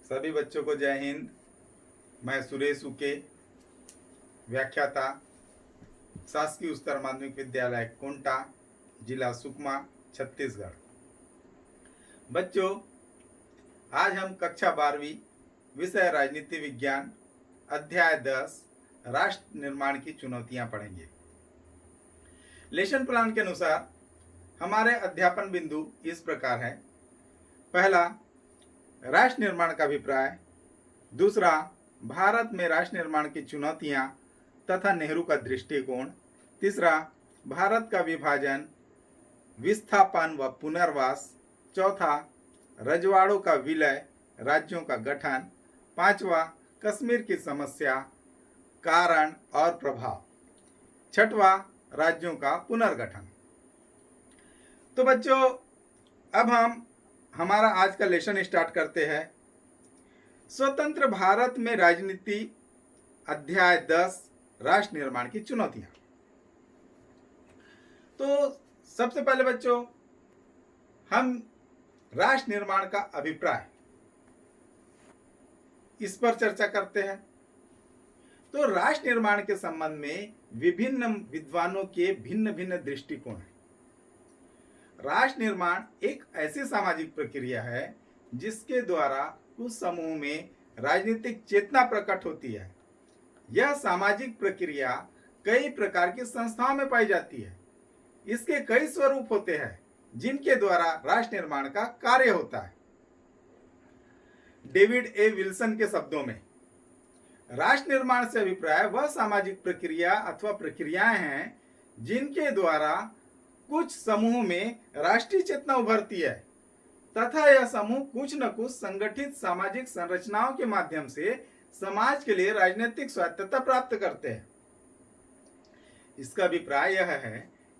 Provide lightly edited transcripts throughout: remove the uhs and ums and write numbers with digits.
सभी बच्चों को जय हिंद। मैं सुरेश उके, व्याख्याता, शासकीय उच्चतर माध्यमिक विद्यालय कोंटा, जिला सुकमा, छत्तीसगढ़। बच्चों, आज हम कक्षा 12वीं विषय राजनीति विज्ञान अध्याय 10 राष्ट्र निर्माण की चुनौतियां पढ़ेंगे। लेसन प्लान के अनुसार हमारे अध्यापन बिंदु इस प्रकार है। पहला, राष्ट्र निर्माण का अभिप्राय। दूसरा, भारत में राष्ट्र निर्माण की चुनौतियां तथा नेहरू का दृष्टिकोण। तीसरा, भारत का विभाजन, विस्थापन व पुनर्वास। चौथा, रजवाड़ों का विलय, राज्यों का गठन। पांचवा, कश्मीर की समस्या, कारण और प्रभाव। छठवां, राज्यों का पुनर्गठन। तो बच्चों, अब हम हमारा आज का लेसन स्टार्ट करते हैं। स्वतंत्र भारत में राजनीति, अध्याय 10 राष्ट्र निर्माण की चुनौतियां। तो सबसे पहले बच्चों, हम राष्ट्र निर्माण का अभिप्राय इस पर चर्चा करते हैं। तो राष्ट्र निर्माण के संबंध में विभिन्न विद्वानों के भिन्न भिन्न दृष्टिकोण हैं। राष्ट्र निर्माण एक ऐसी सामाजिक प्रक्रिया है जिसके द्वारा उस समूह में राजनीतिक चेतना प्रकट होती है। यह सामाजिक प्रक्रिया कई प्रकार की संस्थाओं में पाई जाती है। इसके कई स्वरूप होते हैं जिनके द्वारा राष्ट्र निर्माण का कार्य होता है। डेविड ए विल्सन के शब्दों में, राष्ट्र निर्माण से अभिप्राय वह सामाजिक प्रक्रिया अथवा प्रक्रियाएं हैं जिनके द्वारा कुछ समूह में राष्ट्रीय चेतना उभरती है तथा यह समूह कुछ न कुछ संगठित सामाजिक संरचनाओं के माध्यम से समाज के लिए राजनीतिक स्वायत्तता प्राप्त करते हैं। इसका अभिप्राय यह है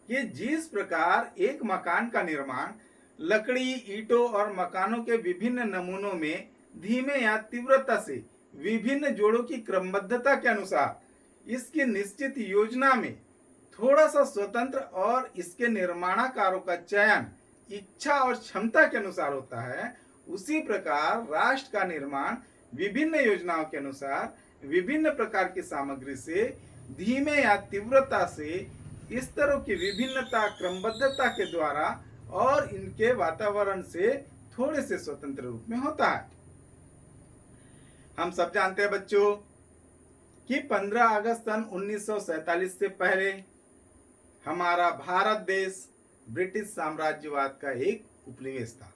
कि जिस प्रकार एक मकान का निर्माण लकड़ी, ईंटों और मकानों के विभिन्न नमूनों में धीमे या तीव्रता से विभिन्न जोड़ों की क्रमबद्धता के अनुसार इसकी निश्चित योजना में थोड़ा सा स्वतंत्र और इसके निर्माणकारों का चयन इच्छा और क्षमता के अनुसार होता है, उसी प्रकार राष्ट्र का निर्माण विभिन्न योजनाओं के अनुसार विभिन्न प्रकार की सामग्री से धीमे या तीव्रता से स्तरों की विभिन्नता क्रमबद्धता के द्वारा और इनके वातावरण से थोड़े से स्वतंत्र रूप में होता है। हम सब जानते हैं बच्चों कि 15 अगस्त सन 1947 से पहले हमारा भारत देश ब्रिटिश साम्राज्यवाद का एक उपनिवेश था।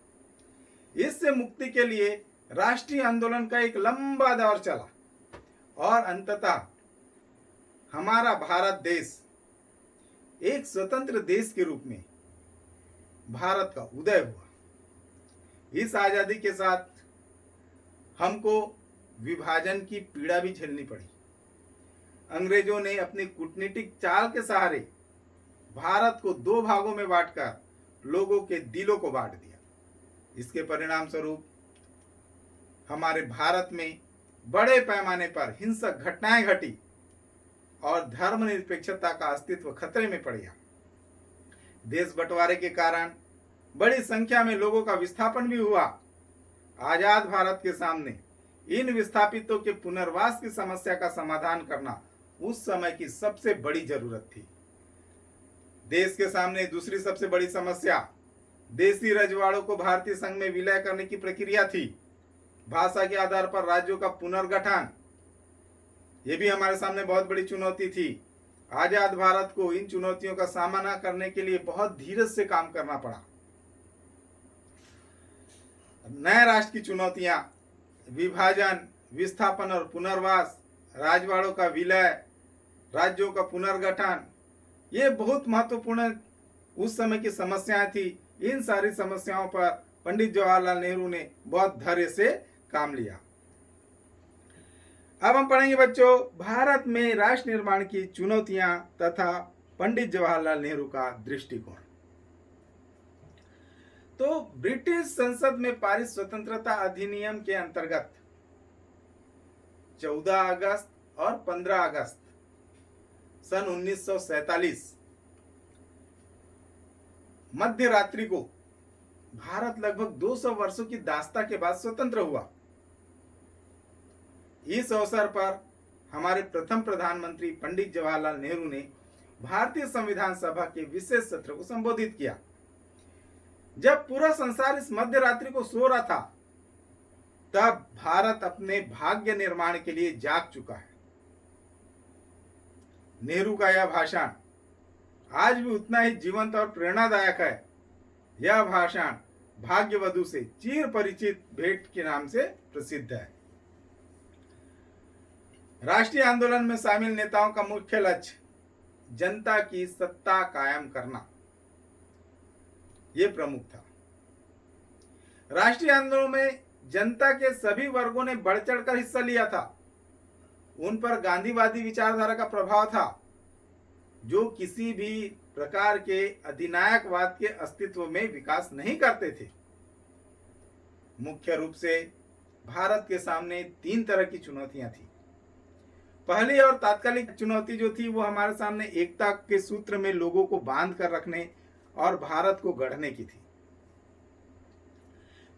इससे मुक्ति के लिए राष्ट्रीय आंदोलन का एक लंबा दौर चला और अंततः हमारा भारत देश एक स्वतंत्र देश के रूप में भारत का उदय हुआ। इस आजादी के साथ हमको विभाजन की पीड़ा भी झेलनी पड़ी। अंग्रेजों ने अपनी कूटनीतिक चाल के सहारे भारत को दो भागों में बांटकर लोगों के दिलों को बांट दिया। इसके परिणाम स्वरूप हमारे भारत में बड़े पैमाने पर हिंसक घटनाएं घटी और धर्मनिरपेक्षता का अस्तित्व खतरे में पड़ गया। देश बंटवारे के कारण बड़ी संख्या में लोगों का विस्थापन भी हुआ। आजाद भारत के सामने इन विस्थापितों के पुनर्वास की समस्या का समाधान करना उस समय की सबसे बड़ी जरूरत थी। देश के सामने दूसरी सबसे बड़ी समस्या देसी रजवाड़ों को भारतीय संघ में विलय करने की प्रक्रिया थी। भाषा के आधार पर राज्यों का पुनर्गठन, यह भी हमारे सामने बहुत बड़ी चुनौती थी। आजाद भारत को इन चुनौतियों का सामना करने के लिए बहुत धीरज से काम करना पड़ा। नए राष्ट्र की चुनौतियां, विभाजन, विस्थापन और पुनर्वास, राजवाड़ों का विलय, राज्यों का पुनर्गठन, ये बहुत महत्वपूर्ण उस समय की समस्याएं थी। इन सारी समस्याओं पर पंडित जवाहरलाल नेहरू ने बहुत धैर्य से काम लिया। अब हम पढ़ेंगे बच्चों भारत में राष्ट्र निर्माण की चुनौतियां तथा पंडित जवाहरलाल नेहरू का दृष्टिकोण। तो ब्रिटिश संसद में पारित स्वतंत्रता अधिनियम के अंतर्गत 14 अगस्त और 15 अगस्त सन 1947 मध्य रात्रि को भारत लगभग 200 वर्षों की दास्ता के बाद स्वतंत्र हुआ। इस अवसर पर हमारे प्रथम प्रधानमंत्री पंडित जवाहरलाल नेहरू ने भारतीय संविधान सभा के विशेष सत्र को संबोधित किया। जब पूरा संसार इस मध्य रात्रि को सो रहा था, तब भारत अपने भाग्य निर्माण के लिए जाग चुका है। नेहरू का यह भाषण आज भी उतना ही जीवंत और प्रेरणादायक है। यह भाषण भाग्यवधु से चिर परिचित भेंट के नाम से प्रसिद्ध है। राष्ट्रीय आंदोलन में शामिल नेताओं का मुख्य लक्ष्य जनता की सत्ता कायम करना, यह प्रमुख था। राष्ट्रीय आंदोलन में जनता के सभी वर्गों ने बढ़ चढ़कर हिस्सा लिया था। उन पर गांधीवादी विचारधारा का प्रभाव था, जो किसी भी प्रकार के अधिनायकवाद के अस्तित्व में विकास नहीं करते थे। मुख्य रूप से भारत के सामने 3 तरह की चुनौतियां थी। पहली और तात्कालिक चुनौती जो थी वो हमारे सामने एकता के सूत्र में लोगों को बांध कर रखने और भारत को गढ़ने की थी,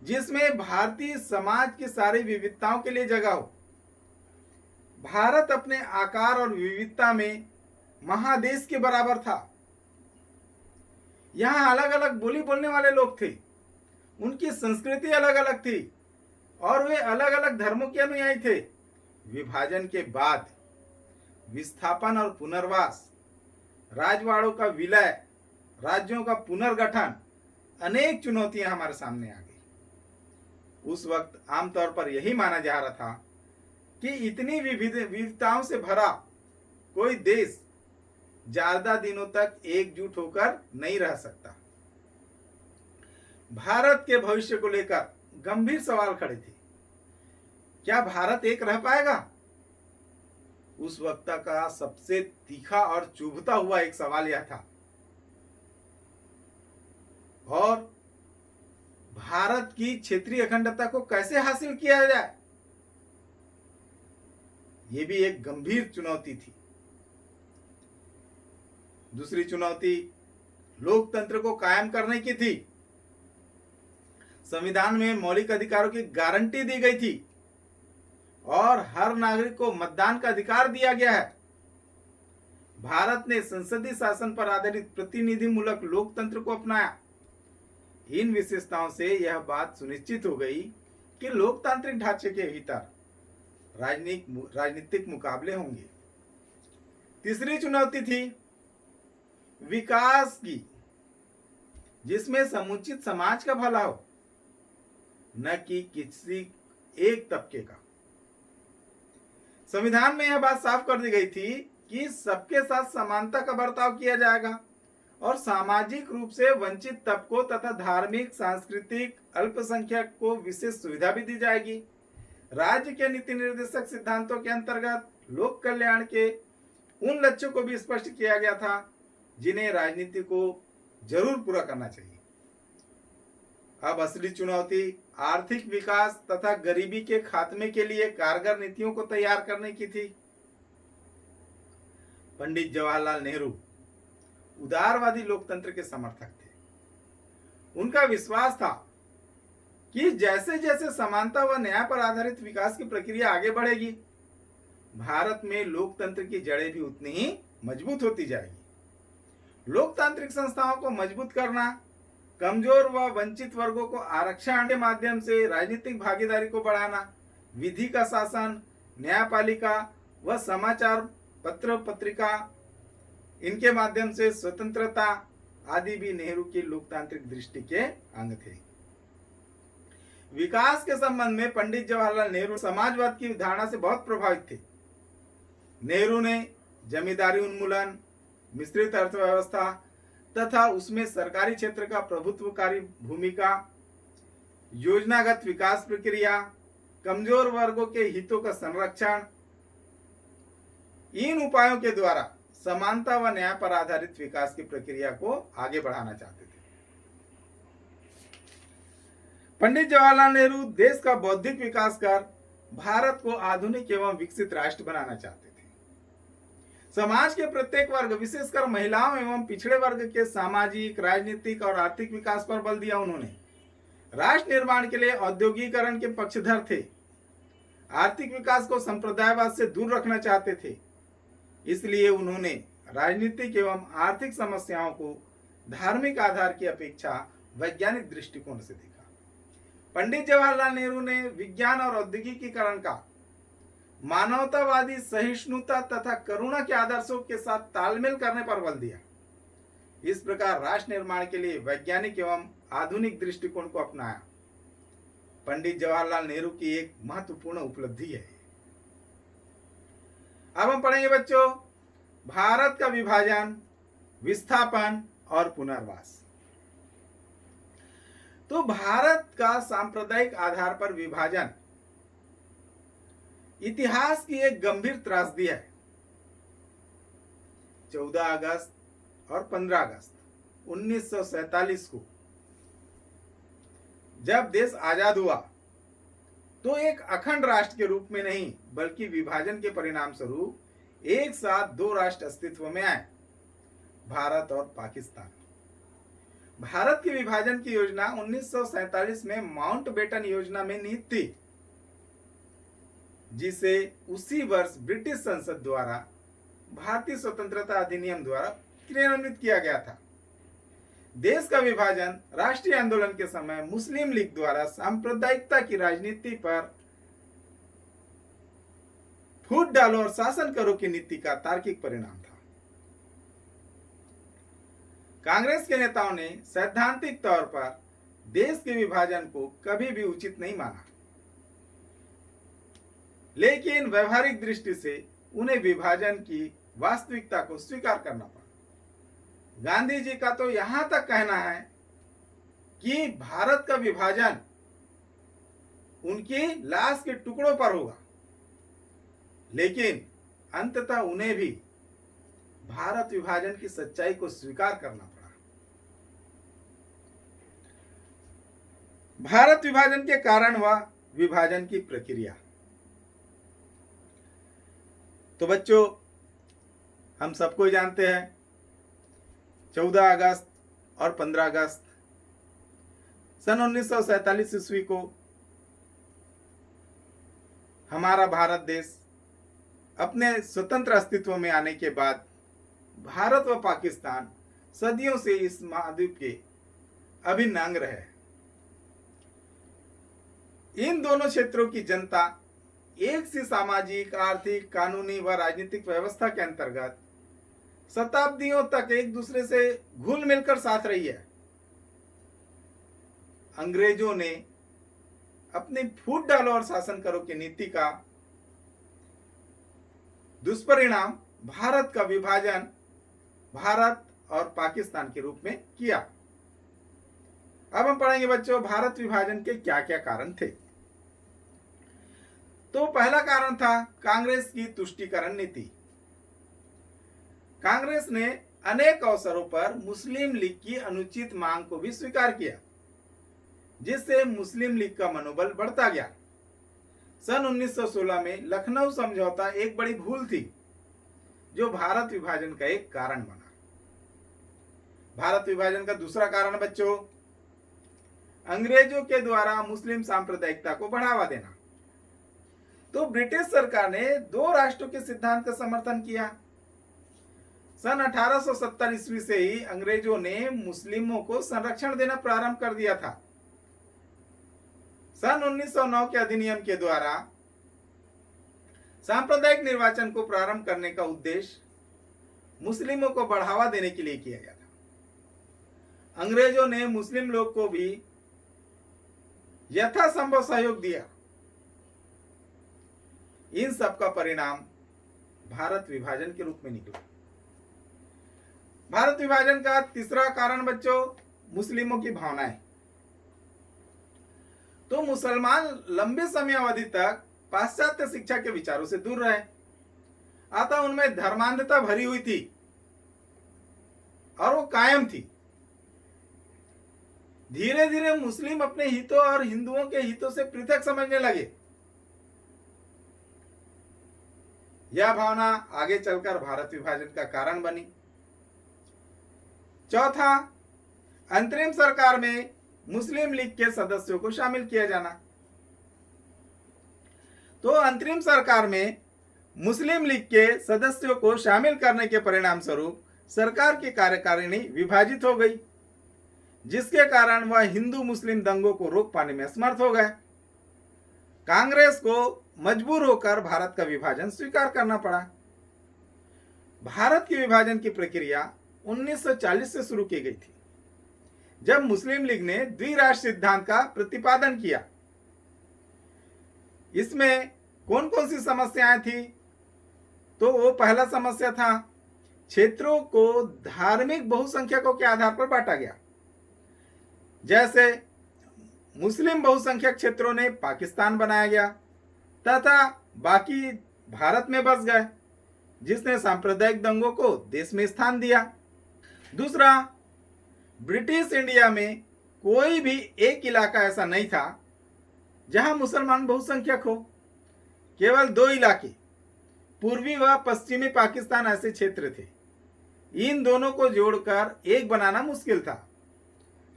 जिसमें भारतीय समाज की सारी विविधताओं के लिए जगह हो। भारत अपने आकार और विविधता में महादेश के बराबर था। यहाँ अलग अलग बोली बोलने वाले लोग थे, उनकी संस्कृति अलग अलग थी और वे अलग अलग धर्मों के अनुयायी थे। विभाजन के बाद विस्थापन और पुनर्वास, राजवाड़ों का विलय, राज्यों का पुनर्गठन, अनेक चुनौतियां हमारे सामने आ गई। उस वक्त आमतौर पर यही माना जा रहा था कि इतनी विविधताओं से भरा कोई देश ज्यादा दिनों तक एकजुट होकर नहीं रह सकता। भारत के भविष्य को लेकर गंभीर सवाल खड़े थे। क्या भारत एक रह पाएगा? उस वक्त का सबसे तीखा और चुभता हुआ एक सवाल यह था। और भारत की क्षेत्रीय अखंडता को कैसे हासिल किया जाए, यह भी एक गंभीर चुनौती थी। दूसरी चुनौती लोकतंत्र को कायम करने की थी। संविधान में मौलिक अधिकारों की गारंटी दी गई थी और हर नागरिक को मतदान का अधिकार दिया गया है। भारत ने संसदीय शासन पर आधारित प्रतिनिधिमूलक लोकतंत्र को अपनाया। इन विशेषताओं से यह बात सुनिश्चित हो गई कि लोकतांत्रिक ढांचे के भीतर राजनीतिक मुकाबले होंगे। तीसरी चुनौती थी विकास की, जिसमें समुचित समाज का भला हो, न कि किसी एक तबके का। संविधान में यह बात साफ कर दी गई थी कि सबके साथ समानता का बर्ताव किया जाएगा और सामाजिक रूप से वंचित तबकों तथा धार्मिक, सांस्कृतिक अल्पसंख्यक को विशेष सुविधा भी दी जाएगी। राज्य के नीति निर्देशक सिद्धांतों के अंतर्गत लोक कल्याण के उन लक्ष्यों को भी स्पष्ट किया गया था जिन्हें राजनीति को जरूर पूरा करना चाहिए। अब असली चुनौती आर्थिक विकास तथा गरीबी के खात्मे के लिए कारगर नीतियों को तैयार करने की थी। पंडित जवाहरलाल नेहरू उदारवादी लोकतंत्र के समर्थक थे। उनका विश्वास था कि जैसे जैसे समानता व न्याय पर आधारित विकास की प्रक्रिया आगे बढ़ेगी, भारत में लोकतंत्र की जड़ें भी उतनी ही मजबूत होती जाएगी। लोकतांत्रिक संस्थाओं को मजबूत करना, कमजोर व वंचित वर्गों को आरक्षण के माध्यम से राजनीतिक भागीदारी को बढ़ाना, विधि का शासन, न्यायपालिका व समाचार पत्र पत्रिका इनके माध्यम से स्वतंत्रता आदि भी नेहरू की लोकतांत्रिक दृष्टि के अंग थे। विकास के संबंध में पंडित जवाहरलाल नेहरू समाजवाद की धारणा से बहुत प्रभावित थे। नेहरू ने जमींदारी उन्मूलन, मिश्रित अर्थव्यवस्था तथा उसमें सरकारी क्षेत्र का प्रभुत्वकारी भूमिका, योजनागत विकास प्रक्रिया, कमजोर वर्गों के हितों का संरक्षण, इन उपायों के द्वारा समानता व न्याय पर आधारित विकास की प्रक्रिया को आगे बढ़ाना चाहते थे। पंडित जवाहरलाल नेहरू देश का बौद्धिक विकास कर भारत को आधुनिक एवं विकसित राष्ट्र बनाना चाहते थे। समाज के प्रत्येक वर्ग, विशेषकर महिलाओं एवं पिछड़े वर्ग के सामाजिक, राजनीतिक और आर्थिक विकास पर बल दिया। उन्होंने राष्ट्र निर्माण के लिए औद्योगिकरण के पक्षधर थे। आर्थिक विकास को संप्रदायवाद से दूर रखना चाहते थे। इसलिए उन्होंने राजनीतिक एवं आर्थिक समस्याओं को धार्मिक आधार की अपेक्षा वैज्ञानिक दृष्टिकोण से देखा। पंडित जवाहरलाल नेहरू ने विज्ञान और औद्योगिकीकरण का मानवतावादी सहिष्णुता तथा करुणा के आदर्शों के साथ तालमेल करने पर बल दिया। इस प्रकार राष्ट्र निर्माण के लिए वैज्ञानिक एवं आधुनिक दृष्टिकोण को अपनाया। पंडित जवाहरलाल नेहरू की एक महत्वपूर्ण उपलब्धि है। अब हम पढ़ेंगे बच्चों भारत का विभाजन, विस्थापन और पुनर्वास। तो भारत का सांप्रदायिक आधार पर विभाजन इतिहास की एक गंभीर त्रासदी है। 14 अगस्त और 15 अगस्त 1947 को जब देश आजाद हुआ तो एक अखंड राष्ट्र के रूप में नहीं बल्कि विभाजन के परिणाम स्वरूप एक साथ दो राष्ट्र अस्तित्व में आए, भारत और पाकिस्तान। भारत के विभाजन की योजना 1947 में माउंटबेटन योजना में निहित थी, जिसे उसी वर्ष ब्रिटिश संसद द्वारा भारतीय स्वतंत्रता अधिनियम द्वारा क्रियान्वित किया गया था। देश का विभाजन राष्ट्रीय आंदोलन के समय मुस्लिम लीग द्वारा सांप्रदायिकता की राजनीति पर फूट डालो और शासन करो की नीति का तार्किक परिणाम था। कांग्रेस के नेताओं ने सैद्धांतिक तौर पर देश के विभाजन को कभी भी उचित नहीं माना, लेकिन व्यवहारिक दृष्टि से उन्हें विभाजन की वास्तविकता को स्वीकार करना पड़ा। गांधी जी का तो यहां तक कहना है कि भारत का विभाजन उनकी लाश के टुकड़ों पर होगा, लेकिन अंततः उन्हें भी भारत विभाजन की सच्चाई को स्वीकार करना पड़ा। भारत विभाजन के कारण हुआ विभाजन की प्रक्रिया। तो बच्चों हम सबको जानते हैं 14 अगस्त और 15 अगस्त सन 1947 ईस्वी को हमारा भारत देश अपने स्वतंत्र अस्तित्व में आने के बाद भारत व पाकिस्तान सदियों से इस महाद्वीप के अभिन्न अंग रहे। इन दोनों क्षेत्रों की जनता एक सी सामाजिक, आर्थिक, कानूनी व राजनीतिक व्यवस्था के अंतर्गत शताब्दियों तक एक दूसरे से घुल मिलकर साथ रही है। अंग्रेजों ने अपनी फूट डालो और शासन करो की नीति का दुष्परिणाम भारत का विभाजन भारत और पाकिस्तान के रूप में किया। अब हम पढ़ेंगे बच्चों भारत विभाजन के क्या क्या कारण थे। तो पहला कारण था कांग्रेस की तुष्टीकरण नीति। कांग्रेस ने अनेक अवसरों पर मुस्लिम लीग की अनुचित मांग को भी स्वीकार किया, जिससे मुस्लिम लीग का मनोबल बढ़ता गया। सन 1916 में लखनऊ समझौता एक बड़ी भूल थी, जो भारत विभाजन का एक कारण बना। भारत विभाजन का दूसरा कारण बच्चों अंग्रेजों के द्वारा मुस्लिम सांप्रदायिकता को बढ़ावा देना। तो ब्रिटिश सरकार ने दो राष्ट्रों के सिद्धांत का समर्थन किया। सन 1870 ईस्वी से ही अंग्रेजों ने मुस्लिमों को संरक्षण देना प्रारंभ कर दिया था। सन 1909 के अधिनियम के द्वारा सांप्रदायिक निर्वाचन को प्रारंभ करने का उद्देश्य मुस्लिमों को बढ़ावा देने के लिए किया गया था। अंग्रेजों ने मुस्लिम लोग को भी यथासंभव सहयोग दिया। इन सब का परिणाम भारत विभाजन के रूप में निकला। भारत विभाजन का तीसरा कारण बच्चों मुस्लिमों की भावनाएं। तो मुसलमान लंबे समय अवधि तक पाश्चात्य शिक्षा के विचारों से दूर रहे, अतः उनमें धर्मांधता भरी हुई थी और वो कायम थी। धीरे धीरे मुस्लिम अपने हितों और हिंदुओं के हितों से पृथक समझने लगे। यह भावना आगे चलकर भारत विभाजन का कारण बनी। चौथा, अंतरिम सरकार में मुस्लिम लीग के सदस्यों को शामिल किया जाना। तो अंतरिम सरकार में मुस्लिम लीग के सदस्यों को शामिल करने के परिणाम स्वरूप सरकार की कार्यकारिणी विभाजित हो गई, जिसके कारण वह हिंदू मुस्लिम दंगों को रोक पाने में असमर्थ हो गए। कांग्रेस को मजबूर होकर भारत का विभाजन स्वीकार करना पड़ा। भारत के विभाजन की प्रक्रिया 1940 से शुरू की गई थी, जब मुस्लिम लीग ने द्विराष्ट्र सिद्धांत का प्रतिपादन किया। इसमें कौन कौन सी समस्याएं थी? तो वो पहला समस्या था, क्षेत्रों को धार्मिक बहुसंख्यकों के आधार पर बांटा गया। जैसे मुस्लिम बहुसंख्यक क्षेत्रों ने पाकिस्तान बनाया गया तथा बाकी भारत में बस गए, जिसने सांप्रदायिक दंगों को देश में स्थान दिया। दूसरा, ब्रिटिश इंडिया में कोई भी एक इलाका ऐसा नहीं था जहां मुसलमान बहुसंख्यक हो। केवल 2 इलाके, पूर्वी व पश्चिमी पाकिस्तान ऐसे क्षेत्र थे। इन दोनों को जोड़कर एक बनाना मुश्किल था,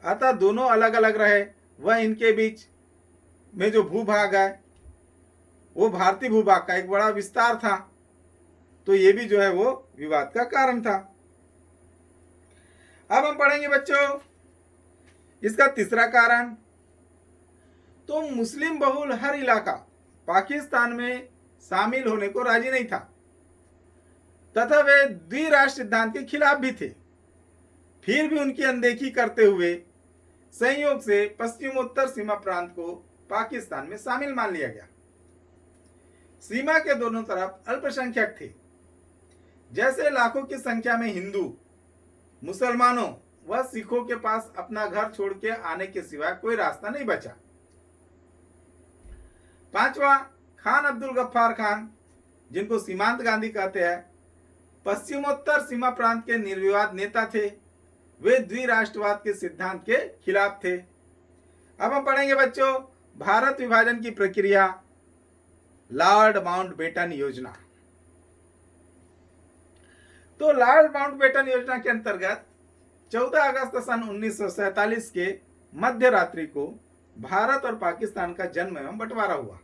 अतः दोनों अलग अलग रहे। वह इनके बीच में जो भूभाग है वो भारतीय भूभाग का एक बड़ा विस्तार था, तो ये भी जो है वो विवाद का कारण था। अब हम पढ़ेंगे बच्चों इसका तीसरा कारण। तो मुस्लिम बहुल हर इलाका पाकिस्तान में शामिल होने को राजी नहीं था तथा वे द्विराष्ट्र सिद्धांत के खिलाफ भी थे। फिर भी उनकी अनदेखी करते हुए संयोग से पश्चिमोत्तर सीमा प्रांत को पाकिस्तान में शामिल मान लिया गया। सीमा के दोनों तरफ अल्पसंख्यक थे, जैसे लाखों की संख्या में हिंदू, मुसलमानों व सिखों के पास अपना घर छोड़ के आने के सिवाय कोई रास्ता नहीं बचा। पांचवा, खान अब्दुल गफ्फार खान, जिनको सीमांत गांधी कहते हैं, पश्चिमोत्तर सीमा प्रांत के निर्विवाद नेता थे। वे द्विराष्ट्रवाद के सिद्धांत के खिलाफ थे। अब हम पढ़ेंगे बच्चों भारत विभाजन की प्रक्रिया, लॉर्ड माउंटबेटन योजना। तो लॉर्ड माउंटबेटन योजना के अंतर्गत 14 अगस्त सन 1947 के मध्य रात्रि को भारत और पाकिस्तान का जन्म एवं बंटवारा हुआ।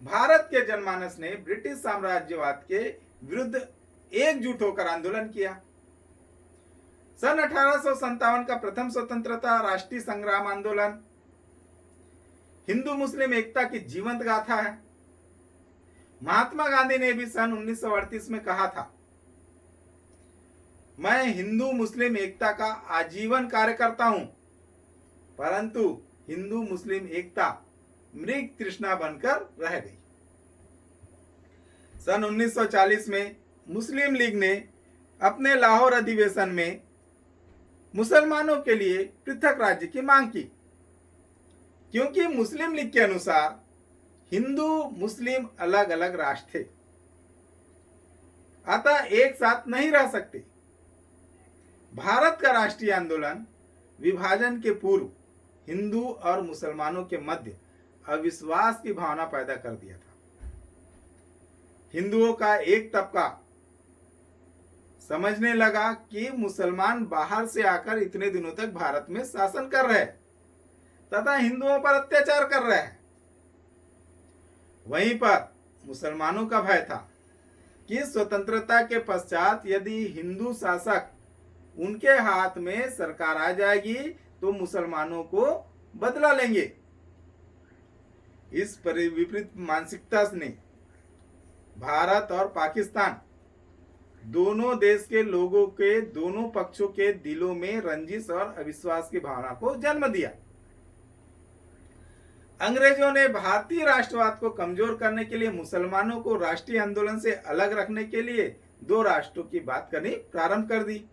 भारत के जनमानस ने ब्रिटिश साम्राज्यवाद के विरुद्ध एकजुट होकर आंदोलन किया। सन 1857 का प्रथम स्वतंत्रता राष्ट्रीय संग्राम आंदोलन हिंदू मुस्लिम एकता की जीवंत गाथा है। महात्मा गांधी ने भी सन 1938 में कहा था, मैं हिंदू मुस्लिम एकता का आजीवन कार्यकर्ता हूं, परंतु हिंदू मुस्लिम एकता मृग तृष्णा बनकर रह गई। सन 1940 में मुस्लिम लीग ने अपने लाहौर अधिवेशन में मुसलमानों के लिए पृथक राज्य की मांग की, क्योंकि मुस्लिम लीग के अनुसार हिंदू मुस्लिम अलग अलग राष्ट्र थे, अतः एक साथ नहीं रह सकते। भारत का राष्ट्रीय आंदोलन विभाजन के पूर्व हिंदू और मुसलमानों के मध्य अविश्वास की भावना पैदा कर दिया था। हिंदुओं का एक तबका समझने लगा कि मुसलमान बाहर से आकर इतने दिनों तक भारत में शासन कर रहे तथा हिंदुओं पर अत्याचार कर रहे हैं। वहीं पर मुसलमानों का भय था कि स्वतंत्रता के पश्चात यदि हिंदू शासक उनके हाथ में सरकार आ जाएगी तो मुसलमानों को बदला लेंगे। इस विपरीत मानसिकता ने भारत और पाकिस्तान दोनों देश के लोगों के दोनों पक्षों के दिलों में रंजिश और अविश्वास की भावना को जन्म दिया। अंग्रेजों ने भारतीय राष्ट्रवाद को कमजोर करने के लिए मुसलमानों को राष्ट्रीय आंदोलन से अलग रखने के लिए 2 राष्ट्रों की बात करनी प्रारंभ कर दी।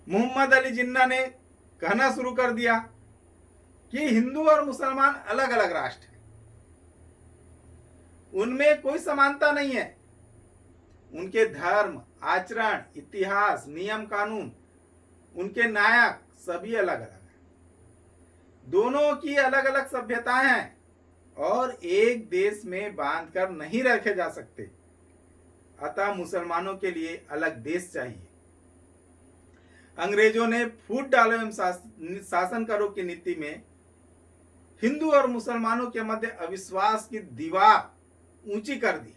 मोहम्मद अली जिन्ना ने कहना शुरू कर दिया कि हिंदू और मुसलमान अलग अलग राष्ट्र हैं, उनमें कोई समानता नहीं है। उनके धर्म, आचरण, इतिहास, नियम कानून, उनके नायक सभी अलग अलग हैं। दोनों की अलग अलग सभ्यताएं हैं और एक देश में बांधकर नहीं रखे जा सकते। अतः मुसलमानों के लिए अलग देश चाहिए। अंग्रेजों ने फूट डालो एवं शासन करो की नीति में हिंदू और मुसलमानों के मध्य अविश्वास की दीवार ऊंची कर दी।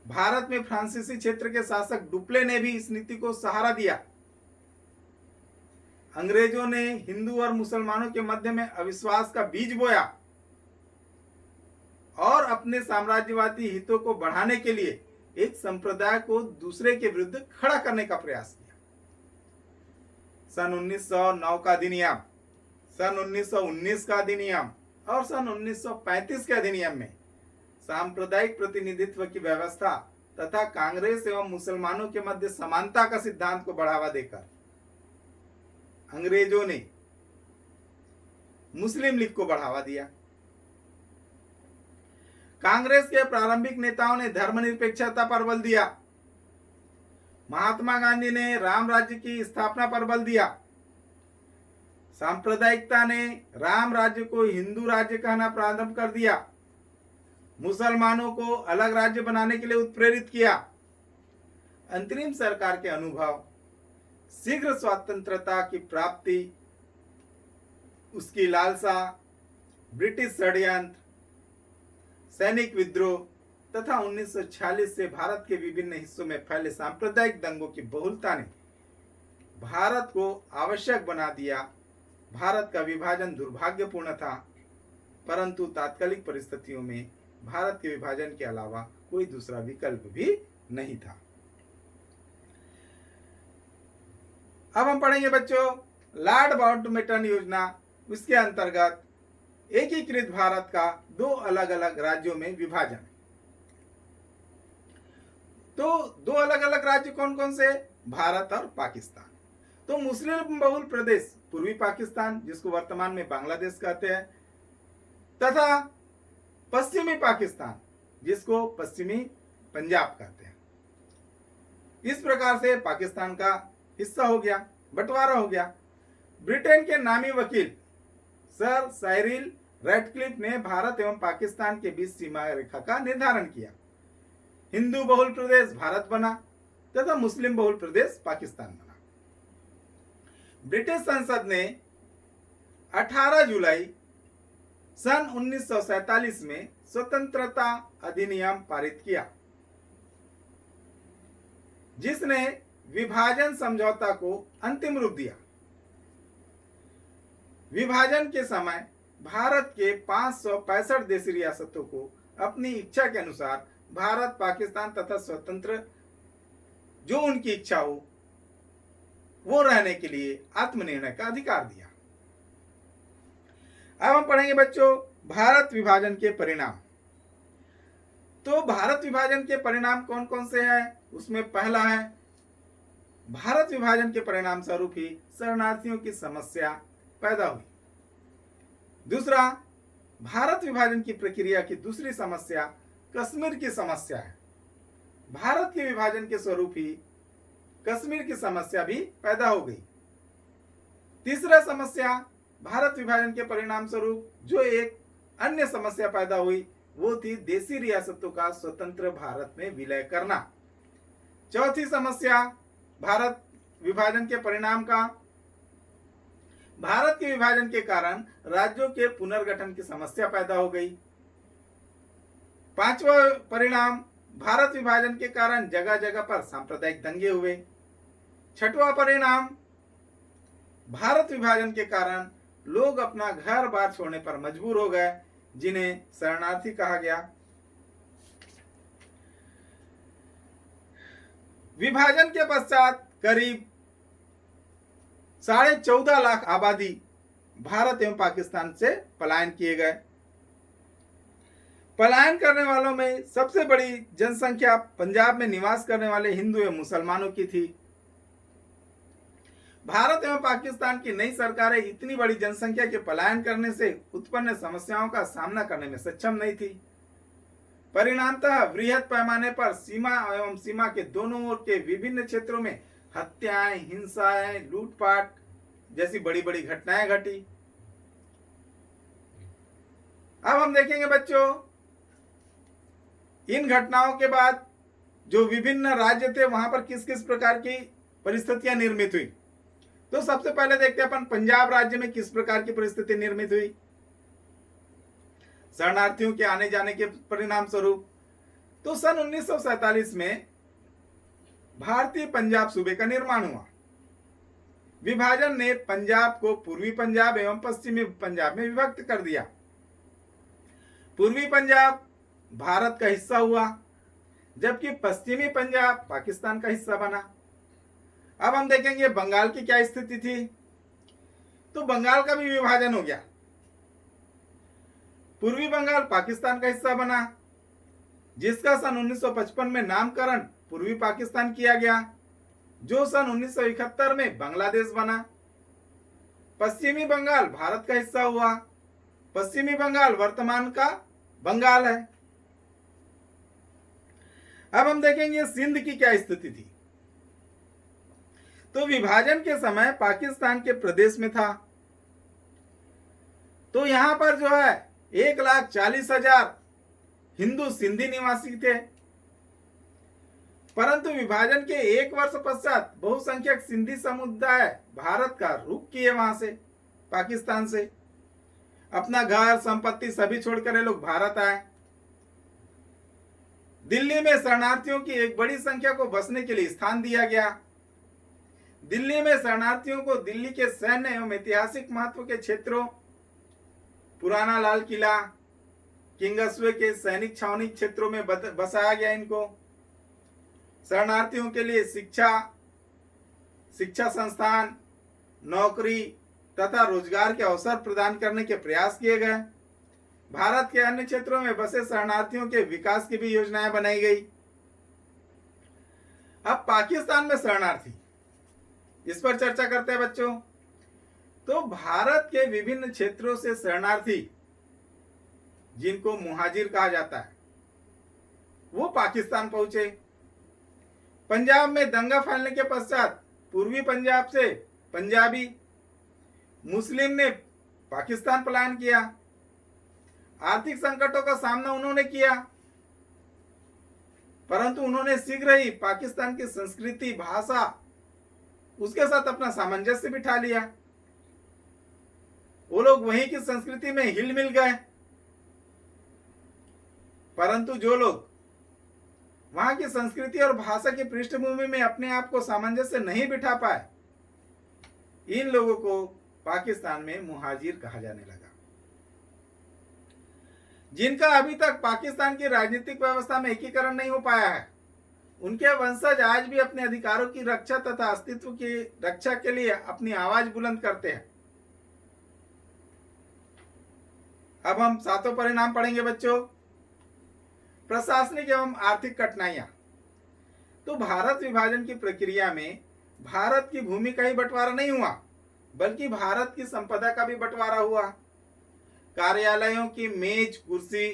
भारत में फ्रांसीसी क्षेत्र के शासक डुप्ले ने भी इस नीति को सहारा दिया। अंग्रेजों ने हिंदू और मुसलमानों के मध्य में अविश्वास का बीज बोया और अपने साम्राज्यवादी हितों को बढ़ाने के लिए एक संप्रदाय को दूसरे के विरुद्ध खड़ा करने का प्रयास किया। सन 1909 का अधिनियम, सन 1919 का अधिनियम और सन 1935 के अधिनियम में सांप्रदायिक प्रतिनिधित्व की व्यवस्था तथा कांग्रेस एवं मुसलमानों के मध्य समानता का सिद्धांत को बढ़ावा देकर अंग्रेजों ने मुस्लिम लीग को बढ़ावा दिया। कांग्रेस के प्रारंभिक नेताओं ने धर्मनिरपेक्षता पर बल दिया। महात्मा गांधी ने राम राज्य की स्थापना पर बल दिया। सांप्रदायिकता ने राम राज्य को हिंदू राज्य कहना प्रारंभ कर दिया। मुसलमानों को अलग राज्य बनाने के लिए उत्प्रेरित किया। अंतरिम सरकार के अनुभव, शीघ्र स्वतंत्रता की प्राप्ति, उसकी लालसा, ब्रिटिश षड्यंत्र, सैनिक विद्रोह तथा 1946 से भारत के विभिन्न हिस्सों में फैले सांप्रदायिक दंगों की बहुलता ने भारत को आवश्यक बना दिया। भारत का विभाजन दुर्भाग्यपूर्ण था, परंतु तात्कालिक परिस्थितियों में भारत के विभाजन के अलावा कोई दूसरा विकल्प भी नहीं था। अब हम पढ़ेंगे बच्चों लॉर्ड माउंटबेटन योजना। उसके अंतर्गत एकीकृत भारत का दो अलग अलग राज्यों में विभाजन। तो दो अलग अलग राज्य कौन कौन से? भारत और पाकिस्तान। तो मुस्लिम बहुल प्रदेश पूर्वी पाकिस्तान, जिसको वर्तमान में बांग्लादेश कहते हैं, तथा पश्चिमी पाकिस्तान, जिसको पश्चिमी पंजाब कहते हैं। इस प्रकार से पाकिस्तान का हिस्सा हो गया, बंटवारा हो गया। ब्रिटेन के नामी वकील सर साइरिल रैडक्लिफ ने भारत एवं पाकिस्तान के बीच सीमा रेखा का निर्धारण किया। हिंदू बहुल प्रदेश भारत बना तथा मुस्लिम बहुल प्रदेश पाकिस्तान बना। ब्रिटिश संसद ने 18 जुलाई सन 1947 में स्वतंत्रता अधिनियम पारित किया, जिसने विभाजन समझौता को अंतिम रूप दिया। विभाजन के समय भारत के 565 देशी रियासतों को अपनी इच्छा के अनुसार भारत, पाकिस्तान तथा स्वतंत्र जो उनकी इच्छा हो वो रहने के लिए आत्मनिर्णय का अधिकार दिया। अब हम पढ़ेंगे बच्चों भारत विभाजन के परिणाम। तो भारत विभाजन के परिणाम कौन कौन से हैं? उसमें पहला है भारत विभाजन के परिणाम स्वरूप ही शरणार्थियों की समस्या पैदा हुई। दूसरा, भारत विभाजन की प्रक्रिया की दूसरी समस्या कश्मीर की समस्या है। भारत के विभाजन के स्वरूप ही कश्मीर की समस्या भी पैदा हो गई। तीसरा समस्या भारत विभाजन के परिणाम स्वरूप जो एक अन्य समस्या पैदा हुई वो थी देशी रियासतों का स्वतंत्र भारत में विलय करना। चौथी समस्या भारत विभाजन के परिणाम का भारत के विभाजन के कारण राज्यों के पुनर्गठन की समस्या पैदा हो गई। पांचवा परिणाम भारत विभाजन के कारण जगह जगह पर सांप्रदायिक दंगे हुए। छठवां परिणाम भारत विभाजन के कारण लोग अपना घर बार छोड़ने पर मजबूर हो गए, जिन्हें शरणार्थी कहा गया। विभाजन के पश्चात करीब 14.5 लाख आबादी भारत एवं पाकिस्तान से पलायन किए गए। पलायन करने वालों में सबसे बड़ी जनसंख्या पंजाब में निवास करने वाले हिंदू एवं मुसलमानों की थी। भारत एवं पाकिस्तान की नई सरकारें इतनी बड़ी जनसंख्या के पलायन करने से उत्पन्न समस्याओं का सामना करने में सक्षम नहीं थी। परिणामतः वृहद पैमाने पर सीमा एवं सीमा के दोनों ओर के विभिन्न क्षेत्रों में हत्याएं, हिंसाएं, लूटपाट जैसी बड़ी बड़ी घटनाएं घटी। अब हम देखेंगे बच्चों इन घटनाओं के बाद जो विभिन्न राज्य थे वहां पर किस किस प्रकार की परिस्थितियां निर्मित हुई। तो सबसे पहले देखते हैं अपन पंजाब राज्य में किस प्रकार की परिस्थिति निर्मित हुई शरणार्थियों के आने जाने के परिणाम स्वरूप। तो सन 1947 में भारतीय पंजाब सूबे का निर्माण हुआ। विभाजन ने पंजाब को पूर्वी पंजाब एवं पश्चिमी पंजाब में विभक्त कर दिया। पूर्वी पंजाब भारत का हिस्सा हुआ, जबकि पश्चिमी पंजाब पाकिस्तान का हिस्सा बना। अब हम देखेंगे बंगाल की क्या स्थिति थी। तो बंगाल का भी विभाजन हो गया। पूर्वी बंगाल पाकिस्तान का हिस्सा बना, जिसका सन 1955 में नामकरण पूर्वी पाकिस्तान किया गया, जो सन 1971 में बांग्लादेश बना। पश्चिमी बंगाल भारत का हिस्सा हुआ। पश्चिमी बंगाल वर्तमान का बंगाल है। अब हम देखेंगे सिंध की क्या स्थिति थी। तो विभाजन के समय पाकिस्तान के प्रदेश में था। तो यहां पर जो है 1,40,000 हिंदू सिंधी निवासी थे, परंतु विभाजन के एक वर्ष पश्चात बहुसंख्यक सिंधी समुदाय भारत का रुख किए, वहां से पाकिस्तान से अपना घर संपत्ति सभी छोड़कर ये लोग भारत आए। दिल्ली में शरणार्थियों की एक बड़ी संख्या को बसने के लिए स्थान दिया गया। दिल्ली में शरणार्थियों को दिल्ली के सैन्य एवं ऐतिहासिक महत्व के क्षेत्रों, पुराना लाल किला, किंगस्वे के सैनिक छावनी क्षेत्रों में बसाया गया। इनको शरणार्थियों के लिए शिक्षा संस्थान, नौकरी तथा रोजगार के अवसर प्रदान करने के प्रयास किए गए। भारत के अन्य क्षेत्रों में बसे शरणार्थियों के विकास की भी योजनाएं बनाई गई। अब पाकिस्तान में शरणार्थी, इस पर चर्चा करते हैं बच्चों। तो भारत के विभिन्न क्षेत्रों से शरणार्थी, जिनको मुहाजिर कहा जाता है, वो पाकिस्तान पहुंचे। पंजाब में दंगा फैलने के पश्चात पूर्वी पंजाब से पंजाबी मुस्लिम ने पाकिस्तान पलायन किया। आर्थिक संकटों का सामना उन्होंने किया, परंतु उन्होंने शीघ्र ही पाकिस्तान की संस्कृति, भाषा, उसके साथ अपना सामंजस्य बिठा लिया। वो लोग वहीं की संस्कृति में हिल मिल गए। परंतु जो लोग वहां की संस्कृति और भाषा की पृष्ठभूमि में अपने आप को सामंजस्य नहीं बिठा पाए, इन लोगों को पाकिस्तान में मुहाजिर कहा जाने लगा। जिनका अभी तक पाकिस्तान की राजनीतिक व्यवस्था में एकीकरण नहीं हो पाया है, उनके वंशज आज भी अपने अधिकारों की रक्षा तथा अस्तित्व की रक्षा के लिए अपनी आवाज बुलंद करते हैं। अब हम सातों परिणाम पढ़ेंगे बच्चों। प्रशासनिक एवं आर्थिक कठिनाइयां। तो भारत विभाजन की प्रक्रिया में भारत की भूमि का ही बंटवारा नहीं हुआ, बल्कि भारत की संपदा का भी बंटवारा हुआ। कार्यालयों की मेज, कुर्सी,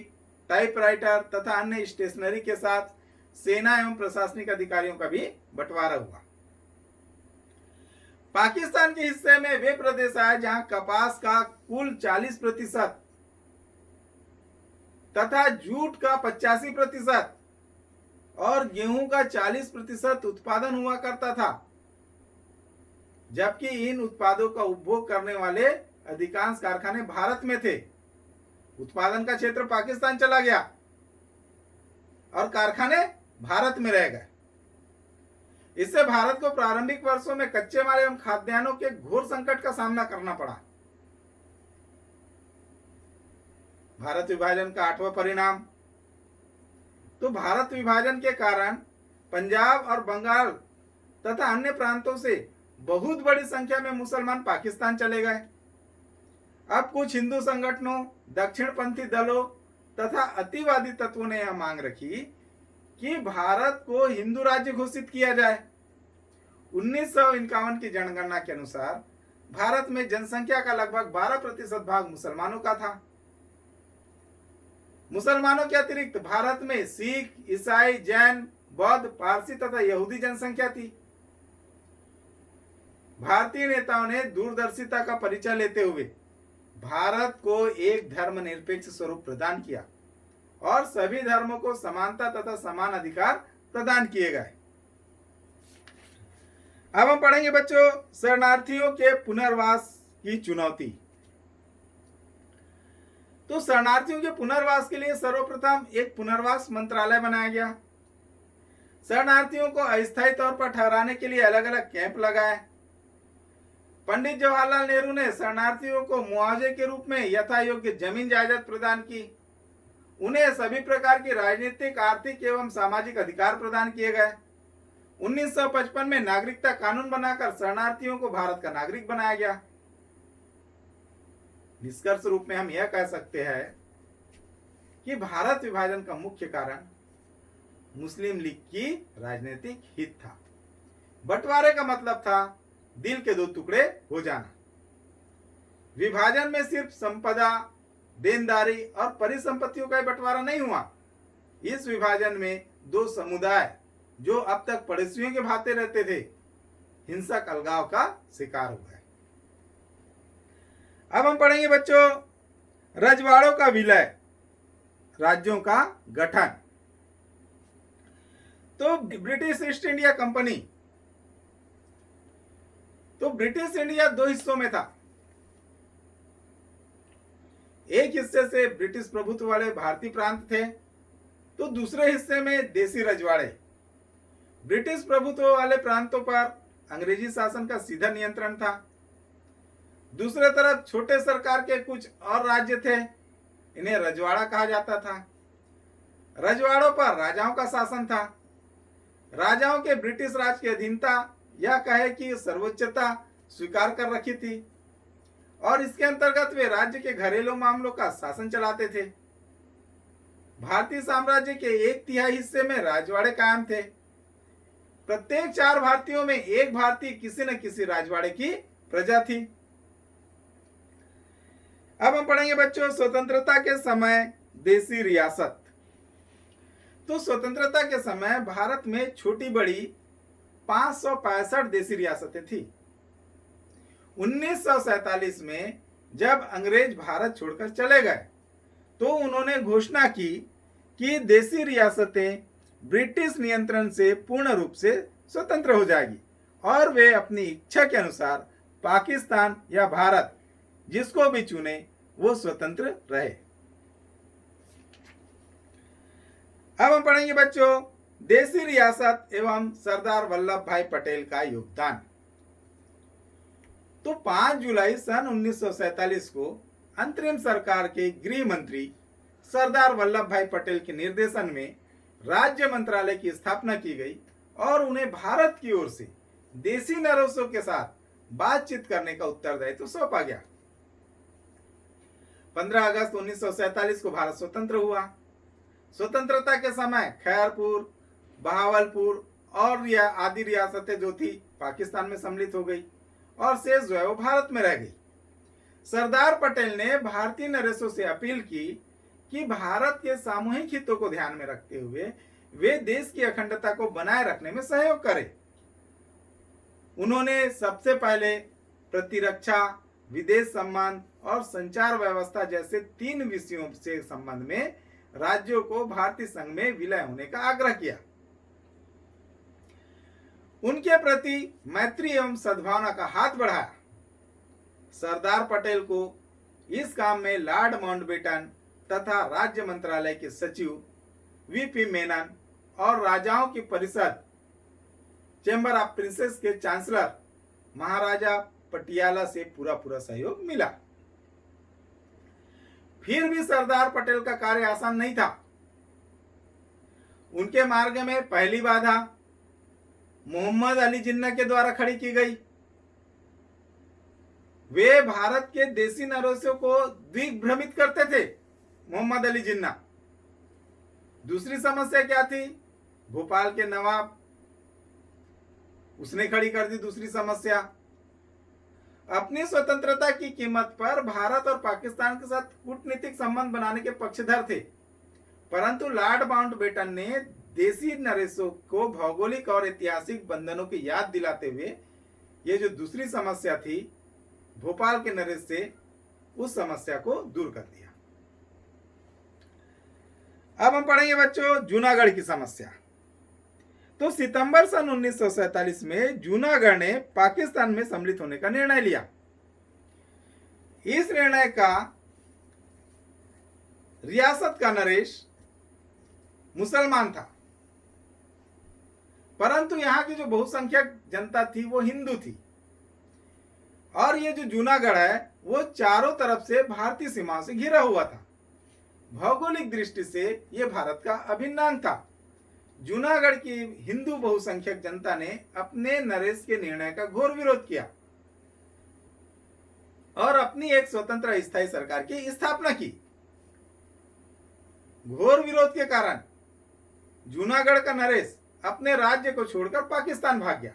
टाइपराइटर तथा अन्य स्टेशनरी के साथ सेना एवं प्रशासनिक अधिकारियों का भी बंटवारा हुआ। पाकिस्तान के हिस्से में वे प्रदेश आए जहां कपास का कुल 40% तथा जूट का 85% और गेहूं का 40% उत्पादन हुआ करता था, जबकि इन उत्पादों का उपभोग करने वाले अधिकांश कारखाने भारत में थे। उत्पादन का क्षेत्र पाकिस्तान चला गया और कारखाने भारत में रह गए। इससे भारत को प्रारंभिक वर्षों में कच्चे माल एवं खाद्यान्नों के घोर संकट का सामना करना पड़ा। भारत विभाजन का 8वां परिणाम। तो भारत विभाजन के कारण पंजाब और बंगाल तथा अन्य प्रांतों से बहुत बड़ी संख्या में मुसलमान पाकिस्तान चले गए। अब कुछ हिंदू संगठनों, दक्षिणपंथी दलों तथा अतिवादी तत्वों ने यह मांग रखी कि भारत को हिंदू राज्य घोषित किया जाए। 1951 की जनगणना के अनुसार भारत में जनसंख्या का लगभग 12% भाग मुसलमानों का था। मुसलमानों के अतिरिक्त भारत में सिख, ईसाई, जैन, बौद्ध, पारसी तथा यहूदी जनसंख्या थी। भारतीय नेताओं ने दूरदर्शिता का परिचय लेते हुए भारत को एक धर्मनिरपेक्ष स्वरूप प्रदान किया और सभी धर्मों को समानता तथा समान अधिकार प्रदान किए गए। अब हम पढ़ेंगे बच्चों शरणार्थियों के पुनर्वास की चुनौती। तो शरणार्थियों के पुनर्वास के लिए सर्वप्रथम एक पुनर्वास मंत्रालय बनाया गया। शरणार्थियों को अस्थायी तौर पर ठहराने के लिए अलग अलग कैंप लगाए। पंडित जवाहरलाल नेहरू ने शरणार्थियों को मुआवजे के रूप में यथा योग्य जमीन जायदाद प्रदान की। उन्हें सभी प्रकार की राजनीतिक, आर्थिक एवं सामाजिक अधिकार प्रदान किए गए। 1955 में नागरिकता कानून बनाकर शरणार्थियों को भारत का नागरिक बनाया गया। निष्कर्ष रूप में हम यह कह सकते हैं कि भारत विभाजन का मुख्य कारण मुस्लिम लीग की राजनीतिक हित था। बंटवारे का मतलब था दिल के दो टुकड़े हो जाना। विभाजन में सिर्फ संपदा, देनदारी और परिसंपत्तियों का बंटवारा नहीं हुआ। इस विभाजन में दो समुदाय जो अब तक पड़ोसियों के भाते रहते थे, हिंसक अलगाव का शिकार हो गए। अब हम पढ़ेंगे बच्चों रजवाड़ों का विलय, राज्यों का गठन। तो ब्रिटिश ईस्ट इंडिया कंपनी, तो ब्रिटिश इंडिया दो हिस्सों में था। एक हिस्से से ब्रिटिश प्रभुत्व वाले भारतीय प्रांत थे, तो दूसरे हिस्से में देसी रजवाड़े। ब्रिटिश प्रभुत्व वाले प्रांतों पर अंग्रेजी शासन का सीधा नियंत्रण था। दूसरे तरफ छोटे सरकार के कुछ और राज्य थे, इन्हें रजवाड़ा कहा जाता था। रजवाड़ों पर राजाओं का शासन था। राजाओं के ब्रिटिश राज की अधीनता या कहे कि सर्वोच्चता स्वीकार कर रखी थी और इसके अंतर्गत वे राज्य के घरेलू मामलों का शासन चलाते थे। भारतीय साम्राज्य के 1/3 हिस्से में राजवाड़े कायम थे। प्रत्येक 4 भारतीयों में एक भारतीय किसी न किसी राजवाड़े की प्रजा थी। अब हम पढ़ेंगे बच्चों स्वतंत्रता के समय देसी रियासत। तो स्वतंत्रता के समय भारत में छोटी बड़ी 565 देसी रियासतें थी। 1947 में जब अंग्रेज भारत छोड़कर चले गए तो उन्होंने घोषणा की कि देसी रियासतें ब्रिटिश नियंत्रण से पूर्ण रूप से स्वतंत्र हो जाएगी और वे अपनी इच्छा के अनुसार पाकिस्तान या भारत जिसको भी चुने वो स्वतंत्र रहे। अब हम पढ़ेंगे बच्चों देसी रियासत एवं सरदार वल्लभ भाई पटेल का योगदान। तो 5 जुलाई सन 1947 को अंतरिम सरकार के गृह मंत्री सरदार वल्लभ भाई पटेल के निर्देशन में राज्य मंत्रालय की स्थापना की गई और उन्हें भारत की ओर से देसी नरेशों के साथ बातचीत करने का उत्तरदायित्व सौंपा गया। 15 अगस्त 1947 को भारत स्वतंत्र हुआ। स्वतंत्रता के समय खैरपुर, बहावलपुर और आदि रियासतें जो थी पाकिस्तान में सम्मिलित हो गई और शेष जो है वो भारत में रह गई। सरदार पटेल ने भारतीय नरेशों से अपील की कि भारत के सामूहिक हितों को ध्यान में रखते हुए वे देश की अखंडता को बनाए रखने में सहयोग करें। उन्होंने सबसे पहले प्रतिरक्षा, विदेश संबंध और संचार व्यवस्था जैसे 3 विषयों से संबंध में राज्यों को भारतीय संघ में विलय होने का आग्रह किया। उनके प्रति मैत्री एवं सद्भावना का हाथ बढ़ाया। सरदार पटेल को इस काम में लॉर्ड माउंटबेटन तथा राज्य मंत्रालय के सचिव वीपी मेनन और राजाओं की परिषद चैम्बर ऑफ प्रिंसेस के चांसलर महाराजा पटियाला से पूरा सहयोग मिला। फिर भी सरदार पटेल का कार्य आसान नहीं था। उनके मार्ग में पहली बाधा मोहम्मद अली जिन्ना के द्वारा खड़ी की गई। वे भारत के देसी नरेशों को दिग्भ्रमित करते थे, मोहम्मद अली जिन्ना। दूसरी समस्या क्या थी? भोपाल के नवाब, उसने खड़ी कर दी दूसरी समस्या। अपनी स्वतंत्रता की कीमत पर भारत और पाकिस्तान के साथ कूटनीतिक संबंध बनाने के पक्षधर थे, परंतु लॉर्ड माउंटबेटन ने देसी नरेशों को भौगोलिक और ऐतिहासिक बंधनों की याद दिलाते हुए ये जो दूसरी समस्या थी भोपाल के नरेश से, उस समस्या को दूर कर दिया। अब हम पढ़ेंगे बच्चों जूनागढ़ की समस्या। तो सितंबर सन 1947 में जूनागढ़ ने पाकिस्तान में सम्मिलित होने का निर्णय लिया। इस निर्णय का रियासत का नरेश मुसलमान था, परंतु यहां की जो बहुसंख्यक जनता थी वो हिंदू थी। और ये जो जूनागढ़ है वो चारों तरफ से भारतीय सीमाओं से घिरा हुआ था। भौगोलिक दृष्टि से यह भारत का अभिन्न अंग था। जूनागढ़ की हिंदू बहुसंख्यक जनता ने अपने नरेश के निर्णय का घोर विरोध किया और अपनी एक स्वतंत्र स्थायी सरकार की स्थापना की। घोर विरोध के कारण जूनागढ़ का नरेश अपने राज्य को छोड़कर पाकिस्तान भाग गया।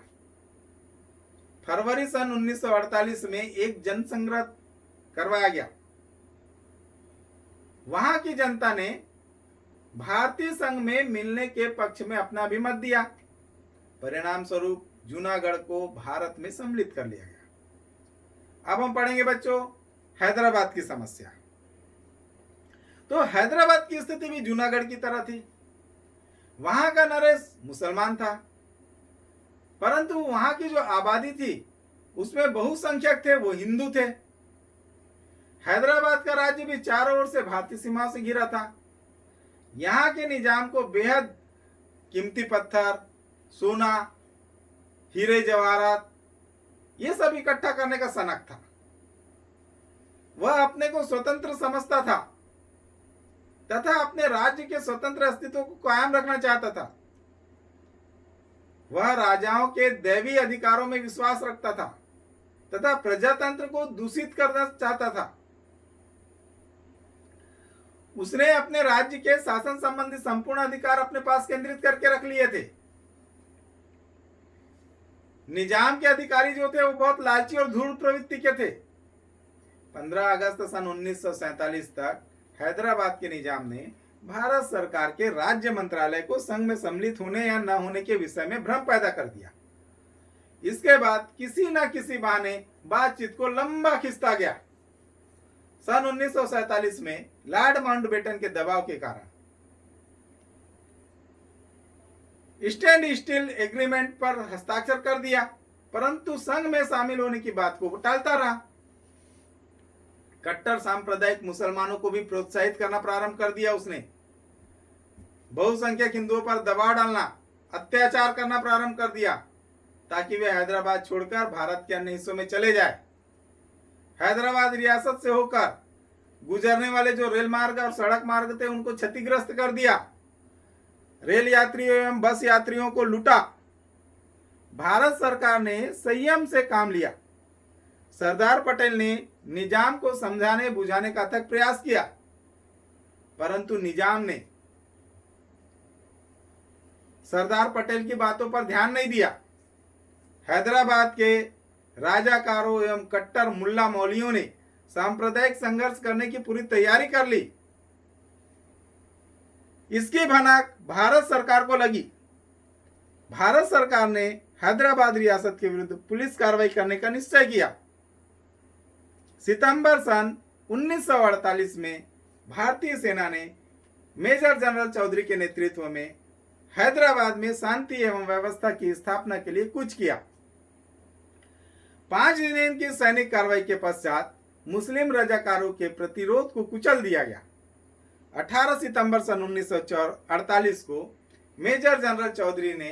फरवरी सन 1948 में एक जनसंग्रह करवाया गया। वहां की जनता ने भारतीय संघ में मिलने के पक्ष में अपना अभिमत दिया। परिणाम स्वरूप जूनागढ़ को भारत में सम्मिलित कर लिया गया। अब हम पढ़ेंगे बच्चों हैदराबाद की समस्या। तो हैदराबाद की स्थिति भी जूनागढ़ की तरह थी। वहां का नरेश मुसलमान था, परंतु वहां की जो आबादी थी उसमें बहुसंख्यक थे वो हिंदू थे। हैदराबाद का राज्य भी चारों ओर से भारतीय सीमा से घिरा था। यहाँ के निजाम को बेहद कीमती पत्थर, सोना, हीरे जवाहरात ये सब इकट्ठा करने का सनक था। वह अपने को स्वतंत्र समझता था तथा अपने राज्य के स्वतंत्र अस्तित्व को कायम रखना चाहता था। वह राजाओं के दैवी अधिकारों में विश्वास रखता था तथा प्रजातंत्र को दूषित करना चाहता था। उसने अपने राज्य के शासन संबंधी संपूर्ण अधिकार अपने पास केंद्रित करके रख लिए थे। निजाम के अधिकारी जो थे वो बहुत लालची और धूर्त प्रवृत्ति के थे। 15 अगस्त सन 1947 तक हैदराबाद के निजाम ने भारत सरकार के राज्य मंत्रालय को संघ में सम्मिलित होने या न होने के विषय में भ्रम पैदा कर दिया। इसके बाद किसी न किसी बहाने बातचीत को लंबा खिंचता गया। सन 1947 में लॉर्ड माउंटबेटन के दबाव के कारण स्टैंड स्टिल एग्रीमेंट पर हस्ताक्षर कर दिया, परंतु संघ में शामिल होने की बात को टालता रहा। कट्टर सांप्रदायिक मुसलमानों को भी प्रोत्साहित करना प्रारंभ कर दिया उसने। बहुसंख्यक हिंदुओं पर दबाव डालना, अत्याचार करना प्रारंभ कर दिया ताकि वे हैदराबाद छोड़कर भारत के अन्य हिस्सों में चले जाए। हैदराबाद रियासत से होकर गुजरने वाले जो रेल मार्ग और सड़क मार्ग थे उनको क्षतिग्रस्त कर दिया। रेल यात्रियों एवं बस यात्रियों को लूटा। भारत सरकार ने संयम से काम लिया। सरदार पटेल ने निजाम को समझाने बुझाने का अथक प्रयास किया, परंतु निजाम ने सरदार पटेल की बातों पर ध्यान नहीं दिया। हैदराबाद के राजाकारों एवं कट्टर मुल्ला मौलियों ने सांप्रदायिक संघर्ष करने की पूरी तैयारी कर ली। इसकी भनक भारत सरकार को लगी। भारत सरकार ने हैदराबाद रियासत के विरुद्ध पुलिस कार्रवाई करने का निश्चय किया। सितंबर सन 1948 में भारतीय सेना ने मेजर जनरल चौधरी के नेतृत्व में हैदराबाद में शांति एवं व्यवस्था की स्थापना के लिए कूच किया। 5 दिन की सैनिक कार्रवाई के पश्चात मुस्लिम रजाकारों के प्रतिरोध को कुचल दिया गया। 18 सितंबर सन 1948 को मेजर जनरल चौधरी ने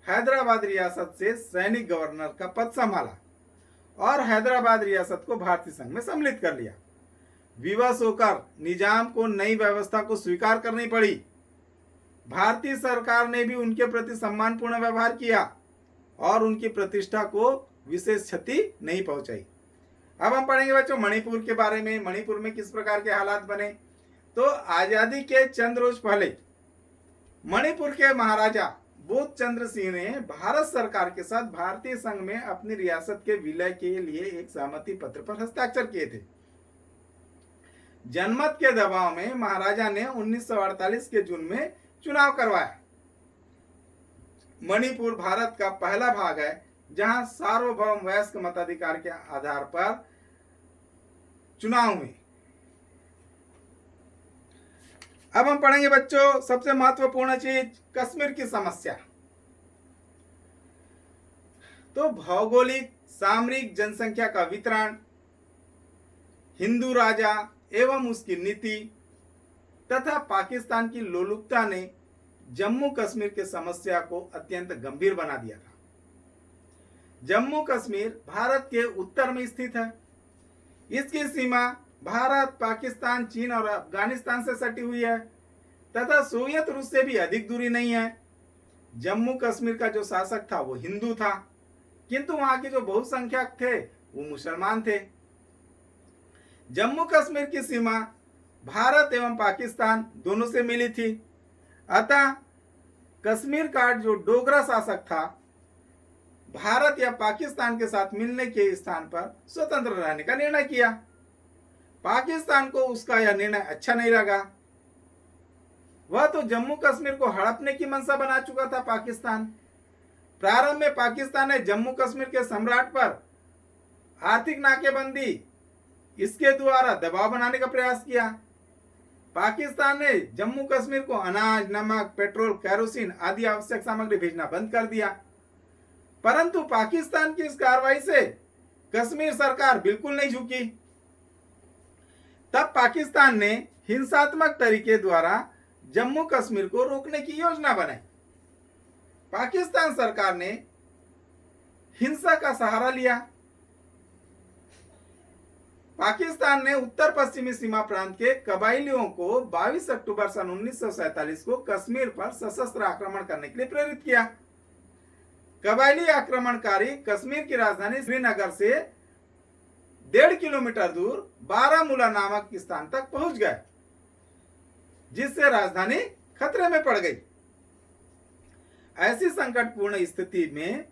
हैदराबाद रियासत से सैनिक गवर्नर का पद संभाला और हैदराबाद रियासत को भारतीय संघ में सम्मिलित कर लिया। विवश होकर निजाम को नई व्यवस्था को स्वीकार करनी पड़ी। भारतीय सरकार ने भी उनके प्रति सम्मानपूर्ण व्यवहार किया और उनकी प्रतिष्ठा को विशेष क्षति नहीं पहुंचाई। अब हम पढ़ेंगे बच्चों मणिपुर के बारे में। मणिपुर में किस प्रकार के हालात बने। तो आजादी के चंद रोज पहले मणिपुर के महाराजा बोध चंद्र सिंह ने भारत सरकार के साथ भारतीय संघ में अपनी रियासत के विलय के लिए एक सहमति पत्र पर हस्ताक्षर किए थे। जनमत के दबाव में महाराजा ने 1948 के जून में चुनाव करवाया। मणिपुर भारत का पहला भाग है जहां सार्वभौम वयस्क मताधिकार के आधार पर चुनाव हुए। अब हम पढ़ेंगे बच्चों सबसे महत्वपूर्ण चीज कश्मीर की समस्या। तो भौगोलिक सामरिक जनसंख्या का वितरण, हिंदू राजा एवं उसकी नीति तथा पाकिस्तान की लोलुपता ने जम्मू कश्मीर की समस्या को अत्यंत गंभीर बना दिया था। जम्मू कश्मीर भारत के उत्तर में स्थित है। इसकी सीमा भारत, पाकिस्तान, चीन और अफगानिस्तान से सटी हुई है तथा सोवियत रूस से भी अधिक दूरी नहीं है। जम्मू कश्मीर का जो शासक था वो हिंदू था, किंतु वहां के जो बहुसंख्यक थे वो मुसलमान थे। जम्मू कश्मीर की सीमा भारत एवं पाकिस्तान दोनों से मिली थी। अतः कश्मीर का जो डोगरा शासक था, भारत या पाकिस्तान के साथ मिलने के स्थान पर स्वतंत्र रहने का निर्णय किया। पाकिस्तान को उसका यह निर्णय अच्छा नहीं लगा। वह तो जम्मू कश्मीर को हड़पने की मंशा बना चुका था पाकिस्तान। प्रारंभ में पाकिस्तान ने जम्मू कश्मीर के सम्राट पर आर्थिक नाकेबंदी, इसके द्वारा दबाव बनाने का प्रयास किया। पाकिस्तान ने जम्मू कश्मीर को अनाज, नमक, पेट्रोल, केरोसिन आदि आवश्यक सामग्री भेजना बंद कर दिया। परंतु पाकिस्तान की इस कार्रवाई से कश्मीर सरकार बिल्कुल नहीं झुकी। तब पाकिस्तान ने हिंसात्मक तरीके द्वारा जम्मू कश्मीर को रोकने की योजना बनाई। पाकिस्तान सरकार ने हिंसा का सहारा लिया। पाकिस्तान ने उत्तर पश्चिमी सीमा प्रांत के कबाइलियों को 22 अक्टूबर सन 1947 को कश्मीर पर सशस्त्र आक्रमण करने के लिए प्रेरित किया। कबाइली आक्रमणकारी कश्मीर की राजधानी श्रीनगर से 1.5 किलोमीटर दूर बारामूला नामक स्थान तक पहुंच गए, जिससे राजधानी खतरे में पड़ गई। ऐसी संकटपूर्ण स्थिति में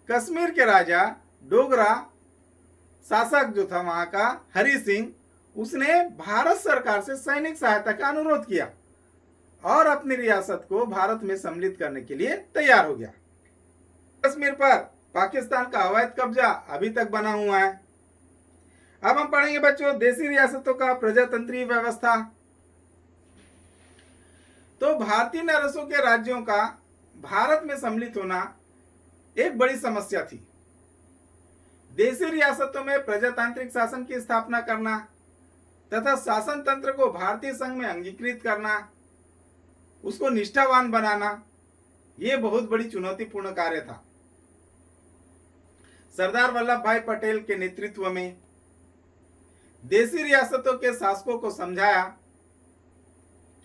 कश्मीर के राजा डोगरा शासक जो था वहां का हरि सिंह, उसने भारत सरकार से सैनिक सहायता का अनुरोध किया और अपनी रियासत को भारत में सम्मिलित करने के लिए तैयार हो गया। कश्मीर पर पाकिस्तान का अवैध कब्जा अभी तक बना हुआ है। अब हम पढ़ेंगे बच्चों देशी रियासतों का प्रजातंत्रीय व्यवस्था। तो भारतीय नरसों के राज्यों का भारत में सम्मिलित होना एक बड़ी समस्या थी। देशी रियासतों में प्रजातांत्रिक शासन की स्थापना करना तथा शासन तंत्र को भारतीय संघ में अंगीकृत करना, उसको निष्ठावान बनाना, यह बहुत बड़ी चुनौतीपूर्ण कार्य था। सरदार वल्लभ भाई पटेल के नेतृत्व में देशी रियासतों के शासकों को समझाया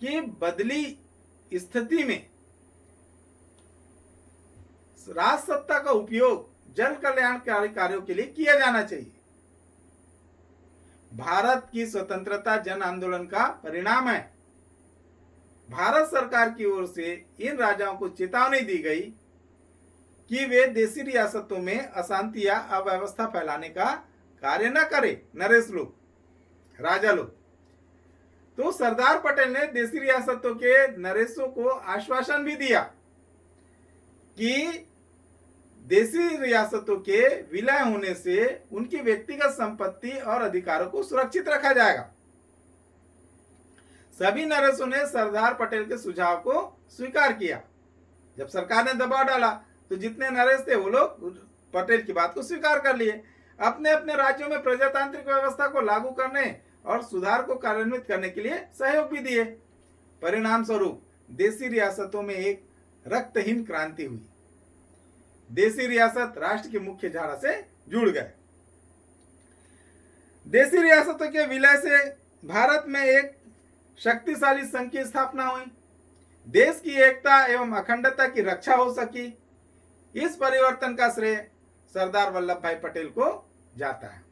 कि बदली स्थिति में राज सत्ता का उपयोग जन कल्याणकारी कार्यों के लिए किया जाना चाहिए। भारत की स्वतंत्रता जन आंदोलन का परिणाम है। भारत सरकार की ओर से इन राजाओं को चेतावनी दी गई कि वे देशी रियासतों में अशांति या अव्यवस्था फैलाने का कार्य न करें। नरेश लोग, राजा लोग। तो सरदार पटेल ने देशी रियासतों के नरेशों को आश्वासन भी दिया कि देशी रियासतों के विलय होने से उनकी व्यक्तिगत संपत्ति और अधिकारों को सुरक्षित रखा जाएगा। सभी नरेशों ने सरदार पटेल के सुझाव को स्वीकार किया। जब सरकार ने दबाव डाला तो जितने नरेश थे वो लोग पटेल की बात को स्वीकार कर लिए। अपने अपने राज्यों में प्रजातांत्रिक व्यवस्था को लागू करने और सुधार को कार्यान्वित करने के लिए सहयोग भी दिए। परिणाम स्वरूप देशी रियासतों में एक रक्तहीन क्रांति हुई। देशी रियासत राष्ट्र की मुख्य धारा से जुड़ गए। देशी रियासतों के विलय से भारत में एक शक्तिशाली संघ की स्थापना हुई। देश की एकता एवं अखंडता की रक्षा हो सकी। इस परिवर्तन का श्रेय सरदार वल्लभ भाई पटेल को जाता है,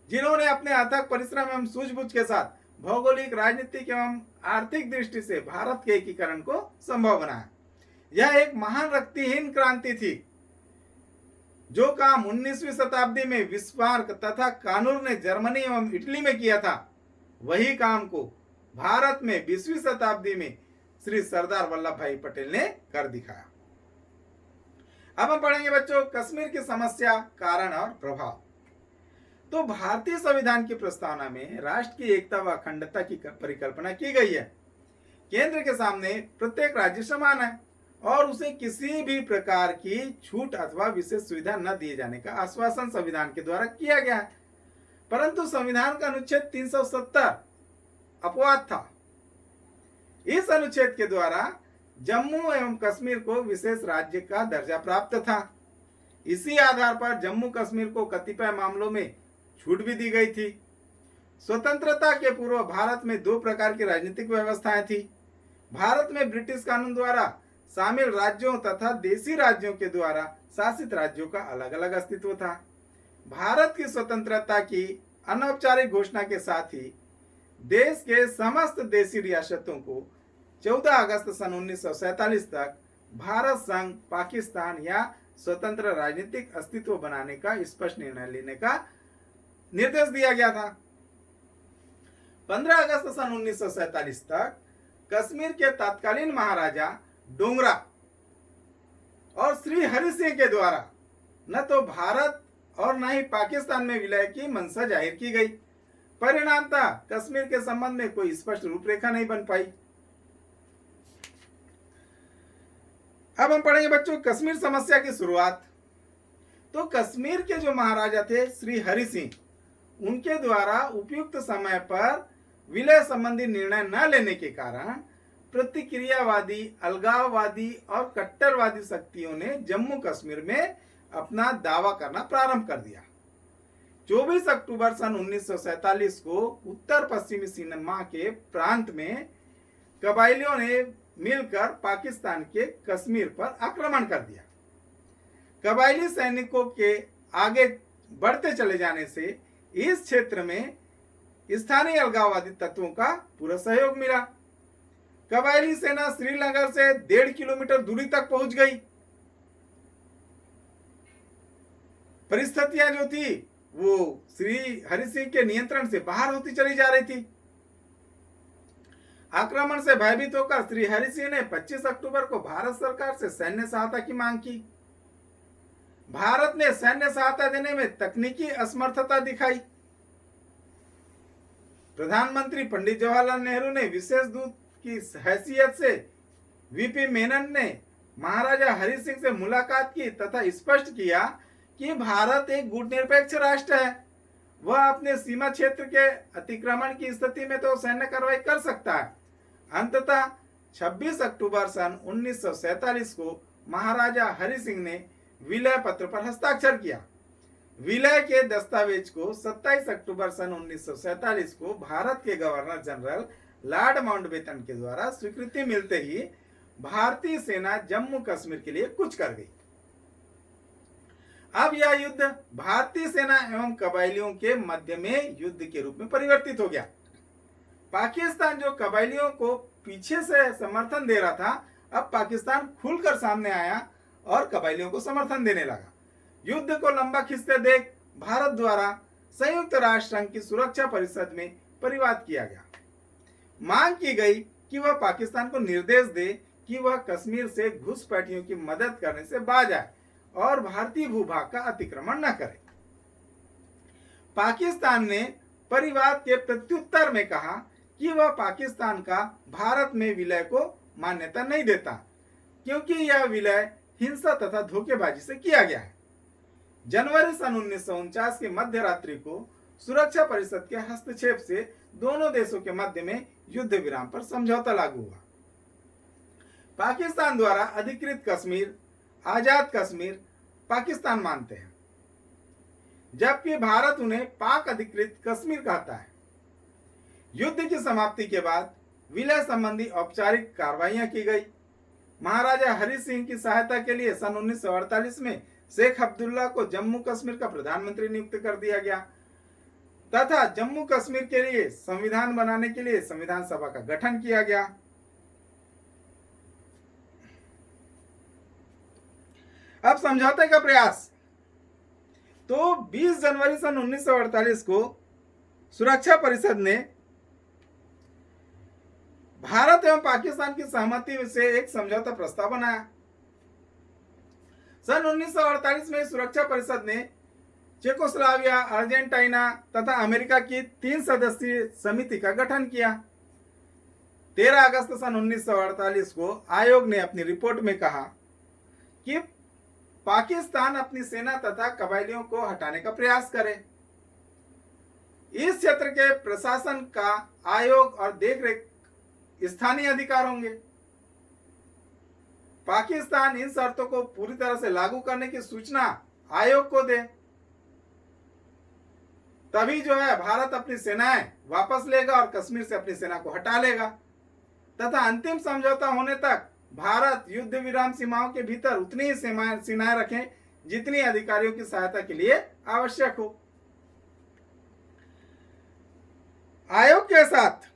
जिन्होंने अपने अथक परिश्रम एवं सूझबूझ के साथ भौगोलिक, राजनीतिक एवं आर्थिक दृष्टि से भारत के एकीकरण को संभव बनाया। यह एक महान रक्तहीन क्रांति थी। जो काम 19वीं शताब्दी में बिस्मार्क तथा कानूर ने जर्मनी एवं इटली में किया था, वही काम को भारत में 20वीं शताब्दी में श्री सरदार वल्लभ भाई पटेल ने कर दिखाया। अब हम पढ़ेंगे बच्चों कश्मीर की समस्या, कारण और प्रभाव। तो भारतीय संविधान की प्रस्तावना में राष्ट्र की एकता व अखंडता की परिकल्पना की गई है। केंद्र के सामने प्रत्येक राज्य समान है और उसे किसी भी प्रकार की छूट अथवा विशेष सुविधा न दिए जाने का आश्वासन संविधान के द्वारा किया गया है। परंतु संविधान का अनुच्छेद 370 अपवाद था। इस अनुच्छेद के द्वारा जम्मू एवं कश्मीर को विशेष राज्य का दर्जा प्राप्त था। इसी आधार पर जम्मू कश्मीर को कतिपय मामलों में छूट भी दी गई थी। स्वतंत्रता के पूर्व भारत में दो प्रकार की राजनीतिक व्यवस्थाएं थी। भारत में ब्रिटिश कानून द्वारा शामिल राज्यों तथा देशी राज्यों के द्वारा शासित राज्यों का अलग अलग अस्तित्व था। भारत की स्वतंत्रता की अनौपचारिक घोषणा के साथ ही देश के समस्त देशी रियासतों को 14 अगस्त सन 1947 तक भारत संघ पाकिस्तान या स्वतंत्र राजनीतिक अस्तित्व बनाने का स्पष्ट निर्णय लेने का निर्देश दिया गया था। 15 अगस्त सन 1947 तक कश्मीर के तत्कालीन महाराजा डोगरा और श्री हरि सिंह के द्वारा न तो भारत और न ही पाकिस्तान में विलय की मंशा जाहिर की गई। परिणामतः कश्मीर के संबंध में कोई स्पष्ट रूपरेखा नहीं बन पाई। अब हम पढ़ेंगे बच्चों कश्मीर समस्या की शुरुआत। तो कश्मीर के जो महाराजा थे श्री हरि सिंह, उनके द्वारा उपयुक्त समय पर विलय संबंधी निर्णय न लेने के कारण प्रतिक्रियावादी, अलगाववादी और कट्टरवादी शक्तियों ने जम्मू कश्मीर में अपना दावा करना प्रारंभ कर दिया। 24 अक्टूबर सन 1947 को उत्तर पश्चिमी सीमा के प्रांत में कबायलियों ने मिलकर पाकिस्तान के कश्मीर पर आक्रमण कर दिया। कबायली सैनिकों के आगे बढ़ते चले जाने से इस क्षेत्र में स्थानीय अलगाववादी तत्वों का पूरा सहयोग मिला। कबायली सेना श्रीनगर से 1.5 किलोमीटर दूरी तक पहुंच गई। परिस्थितियां जो थी वो श्री हरि सिंह के नियंत्रण से बाहर होती चली जा रही थी। आक्रमण से भयभीत होकर श्री हरि सिंह ने 25 अक्टूबर को भारत सरकार से सैन्य सहायता की मांग की। भारत ने सैन्य सहायता देने में तकनीकी असमर्थता दिखाई। प्रधानमंत्री पंडित जवाहरलाल नेहरू ने विशेष दूत की हैसियत से वीपी मेनन ने महाराजा हरि सिंह से मुलाकात की तथा स्पष्ट किया कि भारत एक गुटनिरपेक्ष राष्ट्र है। वह अपने सीमा क्षेत्र के अतिक्रमण की स्थिति में तो सैन्य कार्रवाई कर सकता है। अंततः 26 अक्टूबर सन 1947 को महाराजा हरि सिंह ने विलय पत्र पर हस्ताक्षर किया। विलय के दस्तावेज को 27 अक्टूबर सन 1947 को भारत के गवर्नर जनरल लॉर्ड माउंटबेटन के द्वारा स्वीकृति मिलते ही भारतीय सेना जम्मू कश्मीर के लिए कूच कर गई। अब यह युद्ध भारतीय सेना एवं कबायलियों के मध्य में युद्ध के रूप में परिवर्तित हो गया। पाकिस्तान जो कबायलियों को पीछे से समर्थन दे रहा था, अब पाकिस्तान खुलकर सामने आया और कबायलियों को समर्थन देने लगा। युद्ध को लंबा खिंचते देख भारत द्वारा संयुक्त राष्ट्र संघ की सुरक्षा परिषद में परिवाद किया गया। मांग की गई कि वह पाकिस्तान को निर्देश दे कि वह कश्मीर से घुसपैठियों की मदद करने से बाज आए और भारतीय भूभाग का अतिक्रमण न करे। पाकिस्तान ने परिवाद के प्रत्युत्तर में कहा कि वह पाकिस्तान का भारत में विलय को मान्यता नहीं देता, क्योंकि यह विलय हिंसा तथा धोखेबाजी से किया गया है। जनवरी सन 1949 की मध्य रात्रि को सुरक्षा परिषद के हस्तक्षेप से दोनों देशों के मध्य में युद्ध विराम पर समझौता लागू हुआ। पाकिस्तान द्वारा अधिकृत कश्मीर आजाद कश्मीर पाकिस्तान मानते हैं, जबकि भारत उन्हें पाक अधिकृत कश्मीर कहता है। युद्ध की समाप्ति के बाद विलय संबंधी औपचारिक कार्रवाइयां की गई। महाराजा हरि सिंह की सहायता के लिए सन 1948 में शेख अब्दुल्ला को जम्मू कश्मीर का प्रधानमंत्री नियुक्त कर दिया गया तथा जम्मू कश्मीर के लिए संविधान बनाने के लिए संविधान सभा का गठन किया गया। अब समझौते का प्रयास। तो 20 जनवरी सन 1948 को सुरक्षा परिषद ने भारत एवं पाकिस्तान की सहमति से एक समझौता प्रस्ताव बनाया। सन 1948 में सुरक्षा परिषद ने चेकोस्लोवाकिया, अर्जेंटीना तथा अमेरिका की 3 सदस्यीय समिति का गठन किया। 13 अगस्त सन 1948 को आयोग ने अपनी रिपोर्ट में कहा कि पाकिस्तान अपनी सेना तथा कबायलियों को हटाने का प्रयास करे। इस क्षेत्र के प्रशासन का आयोग और देखरेख स्थानीय अधिकार होंगे। पाकिस्तान इन शर्तों को पूरी तरह से लागू करने की सूचना आयोग को दे, तभी जो है भारत अपनी सेनाएं वापस लेगा और कश्मीर से अपनी सेना को हटा लेगा तथा अंतिम समझौता होने तक भारत युद्ध विराम सीमाओं के भीतर उतनी ही सेनाएं रखें जितनी अधिकारियों की सहायता के लिए आवश्यक हो। आयोग के साथ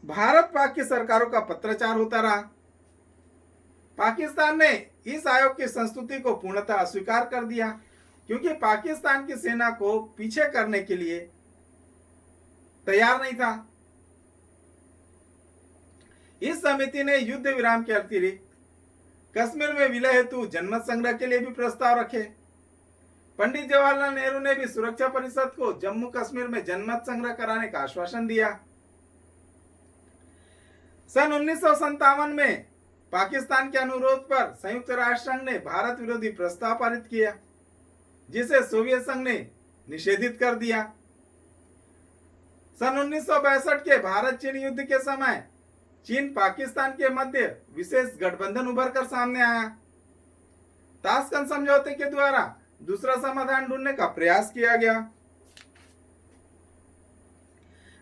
भारत पाक की सरकारों का पत्राचार होता रहा। पाकिस्तान ने इस आयोग की संस्तुति को पूर्णतः अस्वीकार कर दिया क्योंकि पाकिस्तान की सेना को पीछे करने के लिए तैयार नहीं था। इस समिति ने युद्ध विराम के अतिरिक्त कश्मीर में विलय हेतु जनमत संग्रह के लिए भी प्रस्ताव रखे। पंडित जवाहरलाल नेहरू ने भी सुरक्षा परिषद को जम्मू कश्मीर में जनमत संग्रह कराने का आश्वासन दिया। सन 1957 में पाकिस्तान के अनुरोध पर संयुक्त राष्ट्र संघ ने भारत विरोधी प्रस्ताव पारित किया जिसे सोवियत संघ ने निषेधित कर दिया। सन 1962 के भारत चीन युद्ध के समय चीन पाकिस्तान के मध्य विशेष गठबंधन उभर कर सामने आया। ताशकंद समझौते के द्वारा दूसरा समाधान ढूंढने का प्रयास किया गया।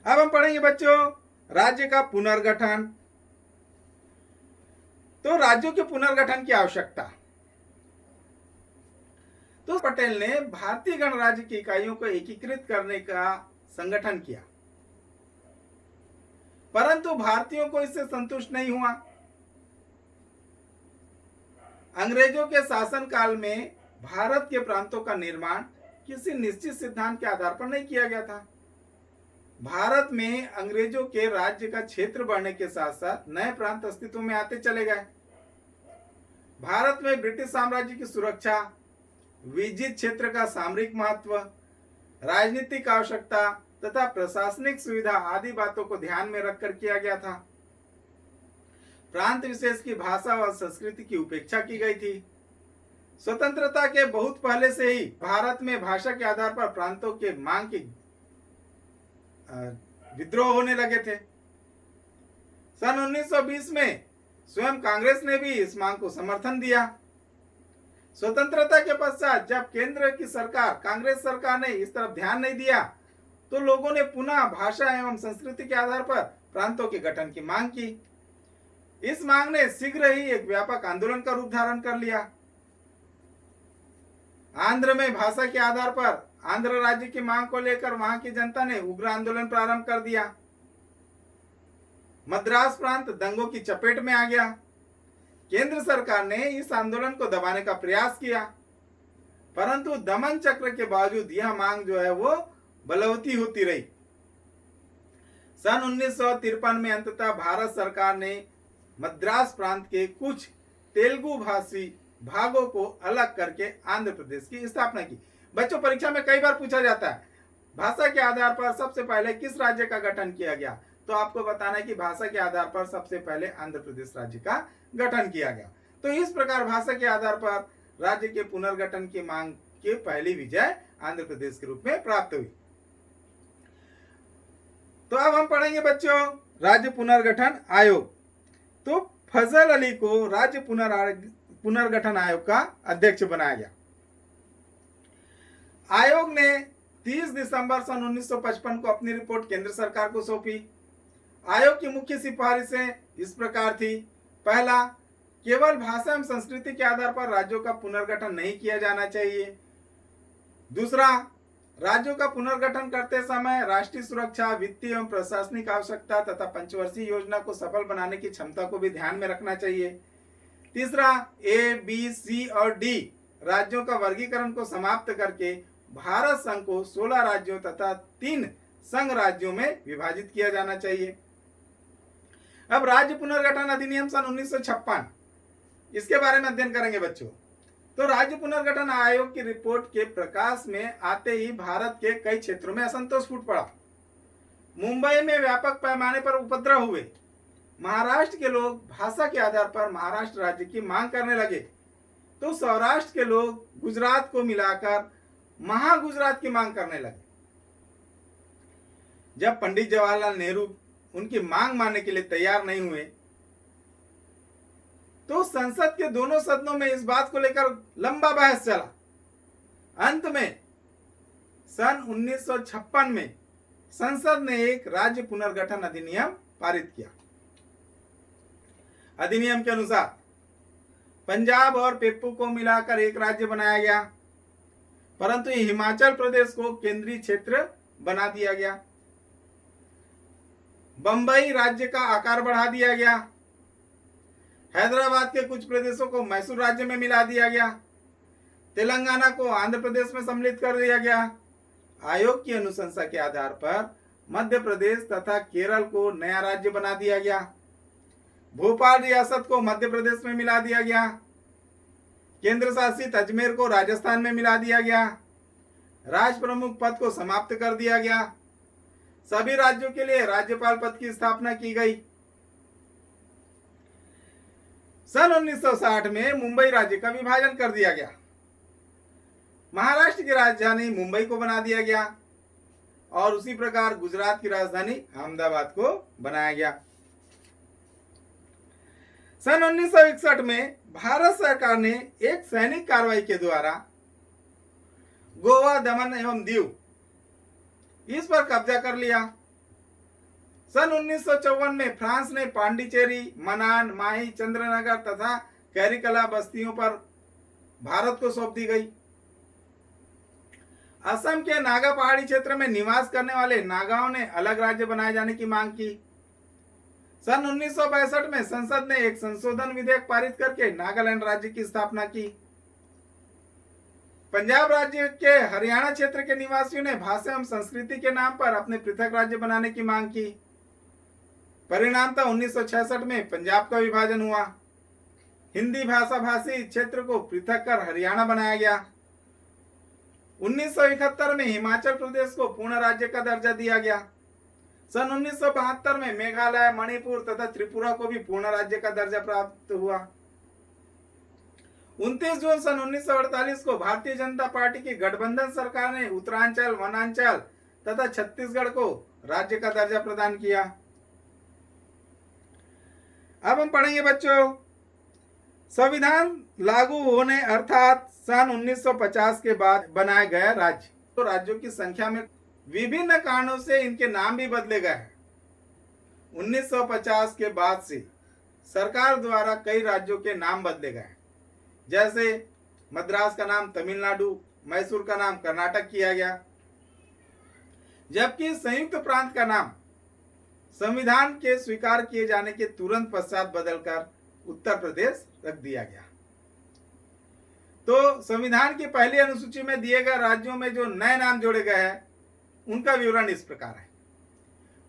अब हम पढ़ेंगे बच्चों राज्य का पुनर्गठन। तो राज्यों के पुनर्गठन की आवश्यकता। तो पटेल ने भारतीय गणराज्य की इकाइयों को एकीकृत करने का संगठन किया, परंतु भारतीयों को इससे संतुष्ट नहीं हुआ। अंग्रेजों के शासन काल में भारत के प्रांतों का निर्माण किसी निश्चित सिद्धांत के आधार पर नहीं किया गया था। भारत में अंग्रेजों के राज्य का क्षेत्र बढ़ने के साथ साथ नए प्रांत अस्तित्व में आते चले गए। भारत में ब्रिटिश साम्राज्य की सुरक्षा, विजित क्षेत्र का सामरिक महत्व, राजनीतिक आवश्यकता तथा प्रशासनिक सुविधा आदि बातों को ध्यान में रखकर किया गया था। प्रांत विशेष की भाषा व संस्कृति की उपेक्षा की गई थी। स्वतंत्रता के बहुत पहले से ही भारत में भाषा के आधार पर प्रांतों के मांग की विद्रोह होने लगे थे। सन 1920 में स्वयं कांग्रेस ने भी इस मांग को समर्थन दिया। स्वतंत्रता के पश्चात जब केंद्र की सरकार कांग्रेस सरकार ने इस तरफ ध्यान नहीं दिया तो लोगों ने पुनः भाषा एवं संस्कृति के आधार पर प्रांतों के गठन की मांग की। इस मांग ने शीघ्र ही एक व्यापक आंदोलन का रूप धारण कर लिया। आंध्र में भाषा के आधार पर आंध्र राज्य की मांग को लेकर वहां की जनता ने उग्र आंदोलन प्रारंभ कर दिया। मद्रास प्रांत दंगों की चपेट में आ गया। केंद्र सरकार ने इस आंदोलन को दबाने का प्रयास किया, परंतु दमन चक्र के बावजूद यह मांग जो है वो बलवती होती रही। सन 1953 में अंततः भारत सरकार ने मद्रास प्रांत के कुछ तेलुगु भाषी भागों को अलग करके आंध्र प्रदेश की स्थापना की। बच्चों परीक्षा में कई बार पूछा जाता है भाषा के आधार पर सबसे पहले किस राज्य का गठन किया गया, तो आपको बताना है कि भाषा के आधार पर सबसे पहले आंध्र प्रदेश राज्य का गठन किया गया। तो इस प्रकार भाषा के आधार पर राज्य के पुनर्गठन की मांग की पहली विजय आंध्र प्रदेश के रूप में प्राप्त हुई। तो अब हम पढ़ेंगे बच्चों राज्य पुनर्गठन आयोग। तो फजल अली को राज्य पुनर्गठन आयोग का अध्यक्ष बनाया गया। आयोग ने 30 दिसंबर सन 1955 को अपनी रिपोर्ट केंद्र सरकार को सौंपी। आयोग की मुख्य सिफारिशें इस प्रकार थी। पहला, केवल भाषा एवं संस्कृति के आधार पर राज्यों का पुनर्गठन नहीं किया जाना चाहिए। दूसरा, राज्यों का पुनर्गठन करते समय राष्ट्रीय सुरक्षा, वित्तीय एवं प्रशासनिक आवश्यकता तथा पंचवर्षीय योजना को सफल बनाने की क्षमता को भी ध्यान में रखना चाहिए। तीसरा, ए, बी, सी और डी राज्यों का वर्गीकरण को समाप्त करके भारत संघ को 16 राज्यों तथा 3 संघ राज्यों में विभाजित किया जाना चाहिए। अब राज्य पुनर्गठन अधिनियम सन 1956, इसके बारे में अध्ययन करेंगे बच्चों। तो राज्य पुनर्गठन आयोग की रिपोर्ट के प्रकाश में आते ही भारत के कई क्षेत्रों में असंतोष फूट पड़ा। मुंबई में व्यापक पैमाने पर उपद्रव हुए। महाराष्ट्र के लोग भाषा के आधार पर महाराष्ट्र राज्य की मांग करने लगे, तो सौराष्ट्र के लोग गुजरात को मिलाकर महागुजरात की मांग करने लगे। जब पंडित जवाहरलाल नेहरू उनकी मांग मानने के लिए तैयार नहीं हुए, तो संसद के दोनों सदनों में इस बात को लेकर लंबा बहस चला। अंत में सन 1956 में संसद ने एक राज्य पुनर्गठन अधिनियम पारित किया। अधिनियम के अनुसार पंजाब और पेप्पू को मिलाकर एक राज्य बनाया गया, परंतु हिमाचल प्रदेश को केंद्रीय क्षेत्र बना दिया गया। बंबई राज्य का आकार बढ़ा दिया गया। हैदराबाद के कुछ प्रदेशों को मैसूर राज्य में मिला दिया गया। तेलंगाना को आंध्र प्रदेश में सम्मिलित कर दिया गया। आयोग की अनुशंसा के आधार पर मध्य प्रदेश तथा केरल को नया राज्य बना दिया गया। भोपाल रियासत को मध्य प्रदेश में मिला दिया गया। केंद्र शासित अजमेर को राजस्थान में मिला दिया गया। राज प्रमुख पद को समाप्त कर दिया गया। सभी राज्यों के लिए राज्यपाल पद की स्थापना की गई। सन 1960 में मुंबई राज्य का विभाजन कर दिया गया। महाराष्ट्र की राजधानी मुंबई को बना दिया गया और उसी प्रकार गुजरात की राजधानी अहमदाबाद को बनाया गया। सन 1961 में भारत सरकार ने एक सैनिक कार्रवाई के द्वारा गोवा, दमन एवं दीव इस पर कब्जा कर लिया। सन 1954 में फ्रांस ने पांडिचेरी, मनान, माही, चंद्रनगर तथा कैरिकला बस्तियों पर भारत को सौंप दी गई। असम के नागा पहाड़ी क्षेत्र में निवास करने वाले नागाओं ने अलग राज्य बनाए जाने की मांग की। सन 1962 में संसद ने एक संशोधन विधेयक पारित करके नागालैंड राज्य की स्थापना की। पंजाब राज्य के हरियाणा क्षेत्र के निवासियों ने भाषा एवं संस्कृति के नाम पर अपने पृथक राज्य बनाने की मांग की। परिणामतः 1966 में पंजाब का विभाजन हुआ। हिंदी भाषा भाषी क्षेत्र को पृथक कर हरियाणा बनाया गया। 1971 में हिमाचल प्रदेश को पूर्ण राज्य का दर्जा दिया गया। सन 1972 में मेघालय, मणिपुर तथा त्रिपुरा को भी पूर्ण राज्य का दर्जा प्राप्त हुआ। 29 जून सन 1948 को भारतीय जनता पार्टी की गठबंधन सरकार ने उत्तरांचल, वनांचल तथा छत्तीसगढ़ को राज्य का दर्जा प्रदान किया। अब हम पढ़ेंगे बच्चों, संविधान लागू होने अर्थात सन 1950 के बाद बनाए गए राज्य। तो राज्यों की संख्या में विभिन्न कारणों से इनके नाम भी बदले गए हैं। 1950 के बाद से सरकार द्वारा कई राज्यों के नाम बदले गए, जैसे मद्रास का नाम तमिलनाडु, मैसूर का नाम कर्नाटक किया गया, जबकि संयुक्त प्रांत का नाम संविधान के स्वीकार किए जाने के तुरंत पश्चात बदलकर उत्तर प्रदेश रख दिया गया। तो संविधान की पहली अनुसूची में दिए गए राज्यों में जो नए नाम जोड़े गए हैं उनका विवरण इस प्रकार है।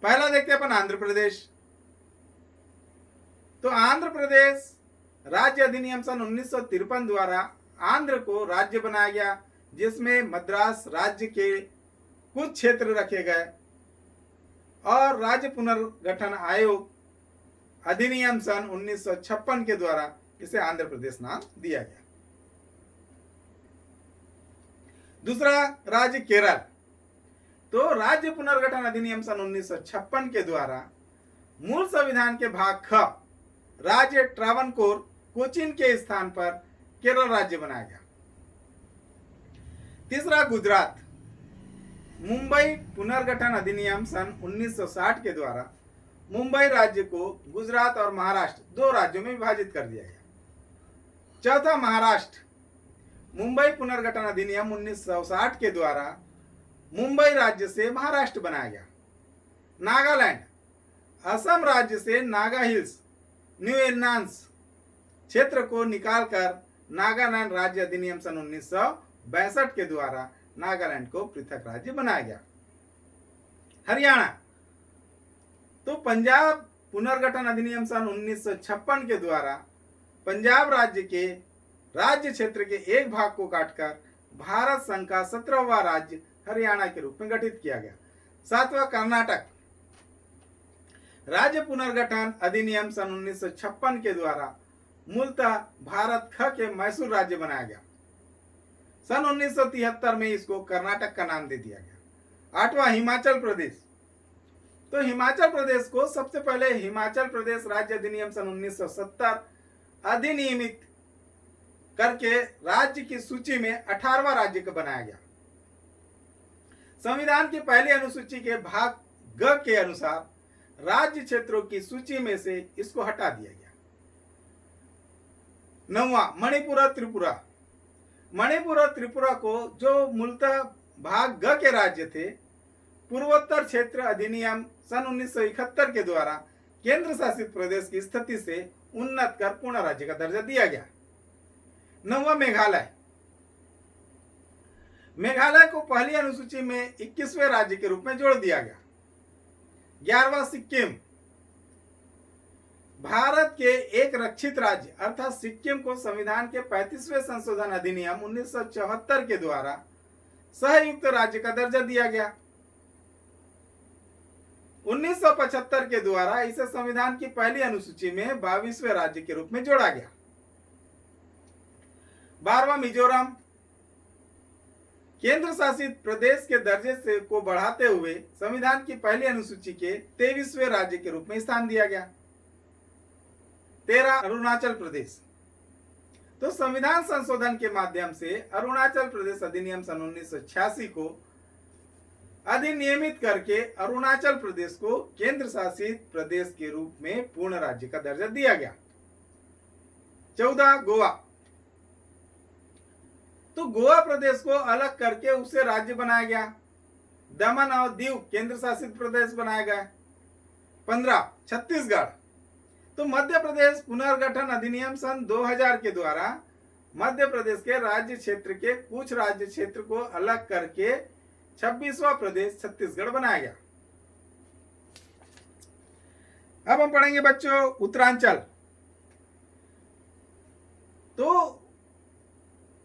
पहला देखते हैं अपन आंध्र प्रदेश। तो आंध्र प्रदेश राज्य अधिनियम सन 1953 द्वारा आंध्र को राज्य बनाया गया, जिसमें मद्रास राज्य के कुछ क्षेत्र रखे गए और राज्य पुनर्गठन आयोग अधिनियम सन 1956 के द्वारा इसे आंध्र प्रदेश नाम दिया गया। दूसरा राज्य केरल। तो राज्य पुनर्गठन अधिनियम सन 1956 के द्वारा मूल संविधान के भाग ख राज्य ट्रावनकोर कोचीन के स्थान पर केरल राज्य बनाया गया। तीसरा गुजरात। मुंबई पुनर्गठन अधिनियम सन 1960 के द्वारा मुंबई राज्य को गुजरात और महाराष्ट्र दो राज्यों में विभाजित कर दिया गया। चौथा महाराष्ट्र। मुंबई पुनर्गठन अधिनियम 1960 के द्वारा मुंबई राज्य से महाराष्ट्र बनाया गया। नागालैंड। असम राज्य से नागा हिल्स, न्यू एर्नान्स क्षेत्र को निकालकर नागालैंड राज्य अधिनियम सन 1962 के द्वारा नागालैंड को पृथक राज्य बनाया गया। हरियाणा। तो पंजाब पुनर्गठन अधिनियम सन 1956 के द्वारा पंजाब राज्य के राज्य क्षेत्र के एक भाग को काटकर भारत संघ का 17वां राज्य हरियाणा के रूप में गठित किया गया। सातवां कर्नाटक। राज्य पुनर्गठन अधिनियम सन 1956 के द्वारा मूलतः भारत ख के मैसूर राज्य बनाया गया। सन 1973 में इसको कर्नाटक का नाम दे दिया गया। 8वां हिमाचल प्रदेश। तो हिमाचल प्रदेश को सबसे पहले हिमाचल प्रदेश राज्य अधिनियम सन 1970 अधिनियमित करके राज्य की सूची में 18वां राज्य का बनाया गया। संविधान की पहली अनुसूची के भाग ग के अनुसार राज्य क्षेत्रों की सूची में से इसको हटा दिया गया। 9वां मणिपुर और त्रिपुरा। मणिपुर और त्रिपुरा को जो मूलतः भाग ग के राज्य थे, पूर्वोत्तर क्षेत्र अधिनियम सन 1971 के द्वारा केंद्र शासित प्रदेश की स्थिति से उन्नत कर पूर्ण राज्य का दर्जा दिया गया। 9वां मेघालय। मेघालय को पहली अनुसूची में 21वें राज्य के रूप में जोड़ दिया गया। 11वां सिक्किम। भारत के एक रक्षित राज्य अर्थात सिक्किम को संविधान के 35वें संशोधन अधिनियम 1974 के द्वारा सहयुक्त राज्य का दर्जा दिया गया। 1975 के द्वारा इसे संविधान की पहली अनुसूची में 22वें राज्य के रूप में जोड़ा गया। 12वां मिजोरम। केंद्र शासित प्रदेश के दर्जे से को बढ़ाते हुए संविधान की पहली अनुसूची के 23वें राज्य के रूप में स्थान दिया गया। 13 अरुणाचल प्रदेश। तो संविधान संशोधन के माध्यम से अरुणाचल प्रदेश अधिनियम सन 1986 को अधिनियमित करके अरुणाचल प्रदेश को केंद्र शासित प्रदेश के रूप में पूर्ण राज्य का दर्जा दिया गया। 14 गोवा। तो गोवा प्रदेश को अलग करके उसे राज्य बनाया गया। दमन और दीव केंद्र शासित प्रदेश बनाया गया। 15 छत्तीसगढ़। तो मध्य प्रदेश पुनर्गठन अधिनियम सन 2000 के द्वारा मध्य प्रदेश के राज्य क्षेत्र के कुछ राज्य क्षेत्र को अलग करके 26वां प्रदेश छत्तीसगढ़ बनाया गया। अब हम पढ़ेंगे बच्चों उत्तरांचल। तो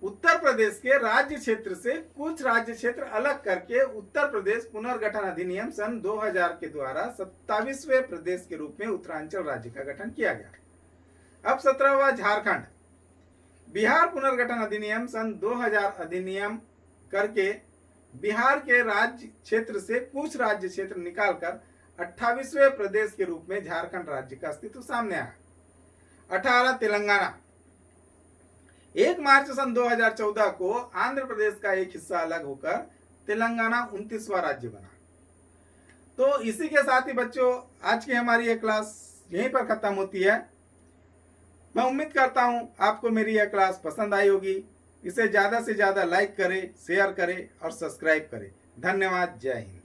उत्तर प्रदेश के राज्य क्षेत्र से कुछ राज्य क्षेत्र अलग करके उत्तर प्रदेश पुनर्गठन अधिनियम सन 2000 के द्वारा 27वें प्रदेश के रूप में उत्तरांचल राज्य का गठन किया गया। अब 17वां झारखंड। बिहार पुनर्गठन अधिनियम सन 2000 अधिनियम करके बिहार के राज्य क्षेत्र से कुछ राज्य क्षेत्र निकालकर 28वें प्रदेश के रूप में झारखंड राज्य का अस्तित्व सामने आया। 18 तेलंगाना। 1 मार्च सन 2014 को आंध्र प्रदेश का एक हिस्सा अलग होकर तेलंगाना 29वां राज्य बना। तो इसी के साथ ही बच्चों आज की हमारी ये क्लास यहीं पर खत्म होती है। मैं उम्मीद करता हूं आपको मेरी यह क्लास पसंद आई होगी। इसे ज़्यादा से ज़्यादा लाइक करें, शेयर करें और सब्सक्राइब करें। धन्यवाद। जय हिंद।